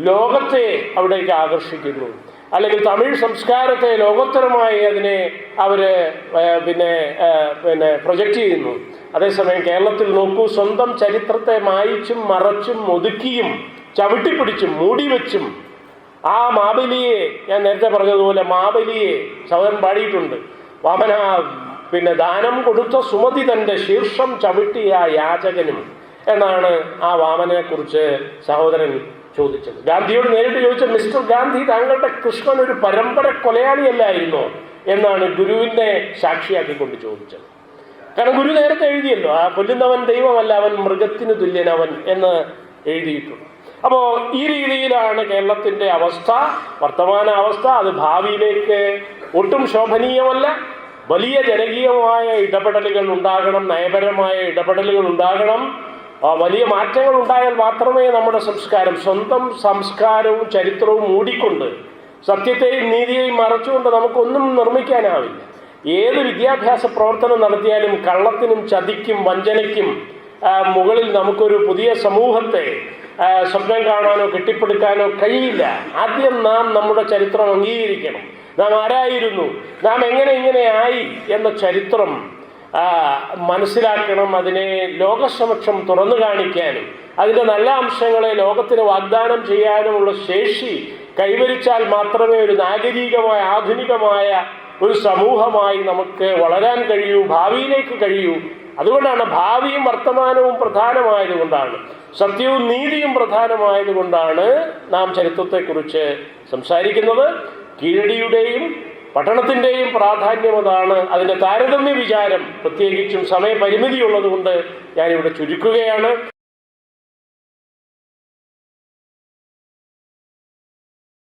ലോകത്തെ അവിടേക്ക് ആകർഷിക്കുന്നു, അല്ലെങ്കിൽ തമിഴ് സംസ്കാരത്തെ ലോകോത്തരമായി അതിനെ അവർ പ്രൊജക്റ്റ് ചെയ്യുന്നു. അതേസമയം കേരളത്തിൽ നോക്കൂ, സ്വന്തം ചരിത്രത്തെ മായിച്ചും മറച്ചും ഒതുക്കിയും ചവിട്ടിപ്പിടിച്ചും മൂടിവെച്ചും ആ മാബലിയെ, ഞാൻ നേരത്തെ പറഞ്ഞതുപോലെ മാബലിയെ സഹോദരൻ പാടിയിട്ടുണ്ട്. വാമന ദാനം കൊടുത്ത സുമതി തൻ്റെ ശീർഷം ചവിട്ടിയ യാചകനും എന്നാണ് ആ വാമനെ കുറിച്ച് സഹോദരൻ ചോദിച്ചത്. ഗാന്ധിയോട് നേരിട്ട് ചോദിച്ചത്, മിസ്റ്റർ ഗാന്ധി, താങ്കളുടെ കൃഷ്ണൻ ഒരു പരമ്പര കൊലയാളിയല്ലായിരുന്നോ എന്നാണ് ഗുരുവിനെ സാക്ഷിയാക്കിക്കൊണ്ട് ചോദിച്ചത്. കാരണം ഗുരു നേരത്തെ എഴുതിയല്ലോ, ആ കൊല്ലുന്നവൻ ദൈവമല്ല, അവൻ മൃഗത്തിന് തുല്യനവൻ എന്ന് എഴുതിയിട്ടുണ്ട്. അപ്പോൾ ഈ രീതിയിലാണ് കേരളത്തിൻ്റെ അവസ്ഥ, വർത്തമാന അവസ്ഥ. അത് ഭാവിയിലേക്ക് ഒട്ടും ശോഭനീയമല്ല. വലിയ ജനകീയമായ ഇടപെടലുകൾ ഉണ്ടാകണം, നയപരമായ ഇടപെടലുകൾ ഉണ്ടാകണം. വലിയ മാറ്റങ്ങൾ ഉണ്ടായാൽ മാത്രമേ നമ്മുടെ സംസ്കാരം, സ്വന്തം സംസ്കാരവും ചരിത്രവും മൂടിക്കൊണ്ട്, സത്യത്തെയും നീതിയെയും മറച്ചുകൊണ്ട് നമുക്കൊന്നും നിർമ്മിക്കാനാവില്ല. ഏത് വിദ്യാഭ്യാസ പ്രവർത്തനം നടത്തിയാലും കള്ളത്തിനും ചതിക്കും വഞ്ചനയ്ക്കും മുകളിൽ നമുക്കൊരു പുതിയ സമൂഹത്തെ സ്വപ്നം കാണാനോ കെട്ടിപ്പടുക്കാനോ കഴിയില്ല. ആദ്യം നാം നമ്മുടെ ചരിത്രം അംഗീകരിക്കണം. നാം ആരായിരുന്നു, നാം എങ്ങനെ ആയി എന്ന ചരിത്രം മനസ്സിലാക്കണം. അതിനെ ലോകസമക്ഷം തുറന്നു കാണിക്കാനും അതിൻ്റെ നല്ല അംശങ്ങളെ ലോകത്തിന് വാഗ്ദാനം ചെയ്യാനുമുള്ള ശേഷി കൈവരിച്ചാൽ മാത്രമേ ഒരു നാഗരികമായ, ആധുനികമായ ഒരു സമൂഹമായി നമുക്ക് വളരാൻ കഴിയൂ, ഭാവിയിലേക്ക് കഴിയൂ. അതുകൊണ്ടാണ് ഭാവിയും വർത്തമാനവും പ്രധാനമായതുകൊണ്ടാണ്, സത്യവും നീതിയും പ്രധാനമായതുകൊണ്ടാണ് നാം ചരിത്രത്തെക്കുറിച്ച് സംസാരിക്കുന്നത്. കീഴടിയുടെയും പട്ടണത്തിൻ്റെയും പ്രാധാന്യം അതാണ്. അതിൻ്റെ താരതമ്യ വിചാരം പ്രത്യേകിച്ചും സമയപരിമിതി ഉള്ളതുകൊണ്ട് ഞാനിവിടെ ചുരുക്കുകയാണ്.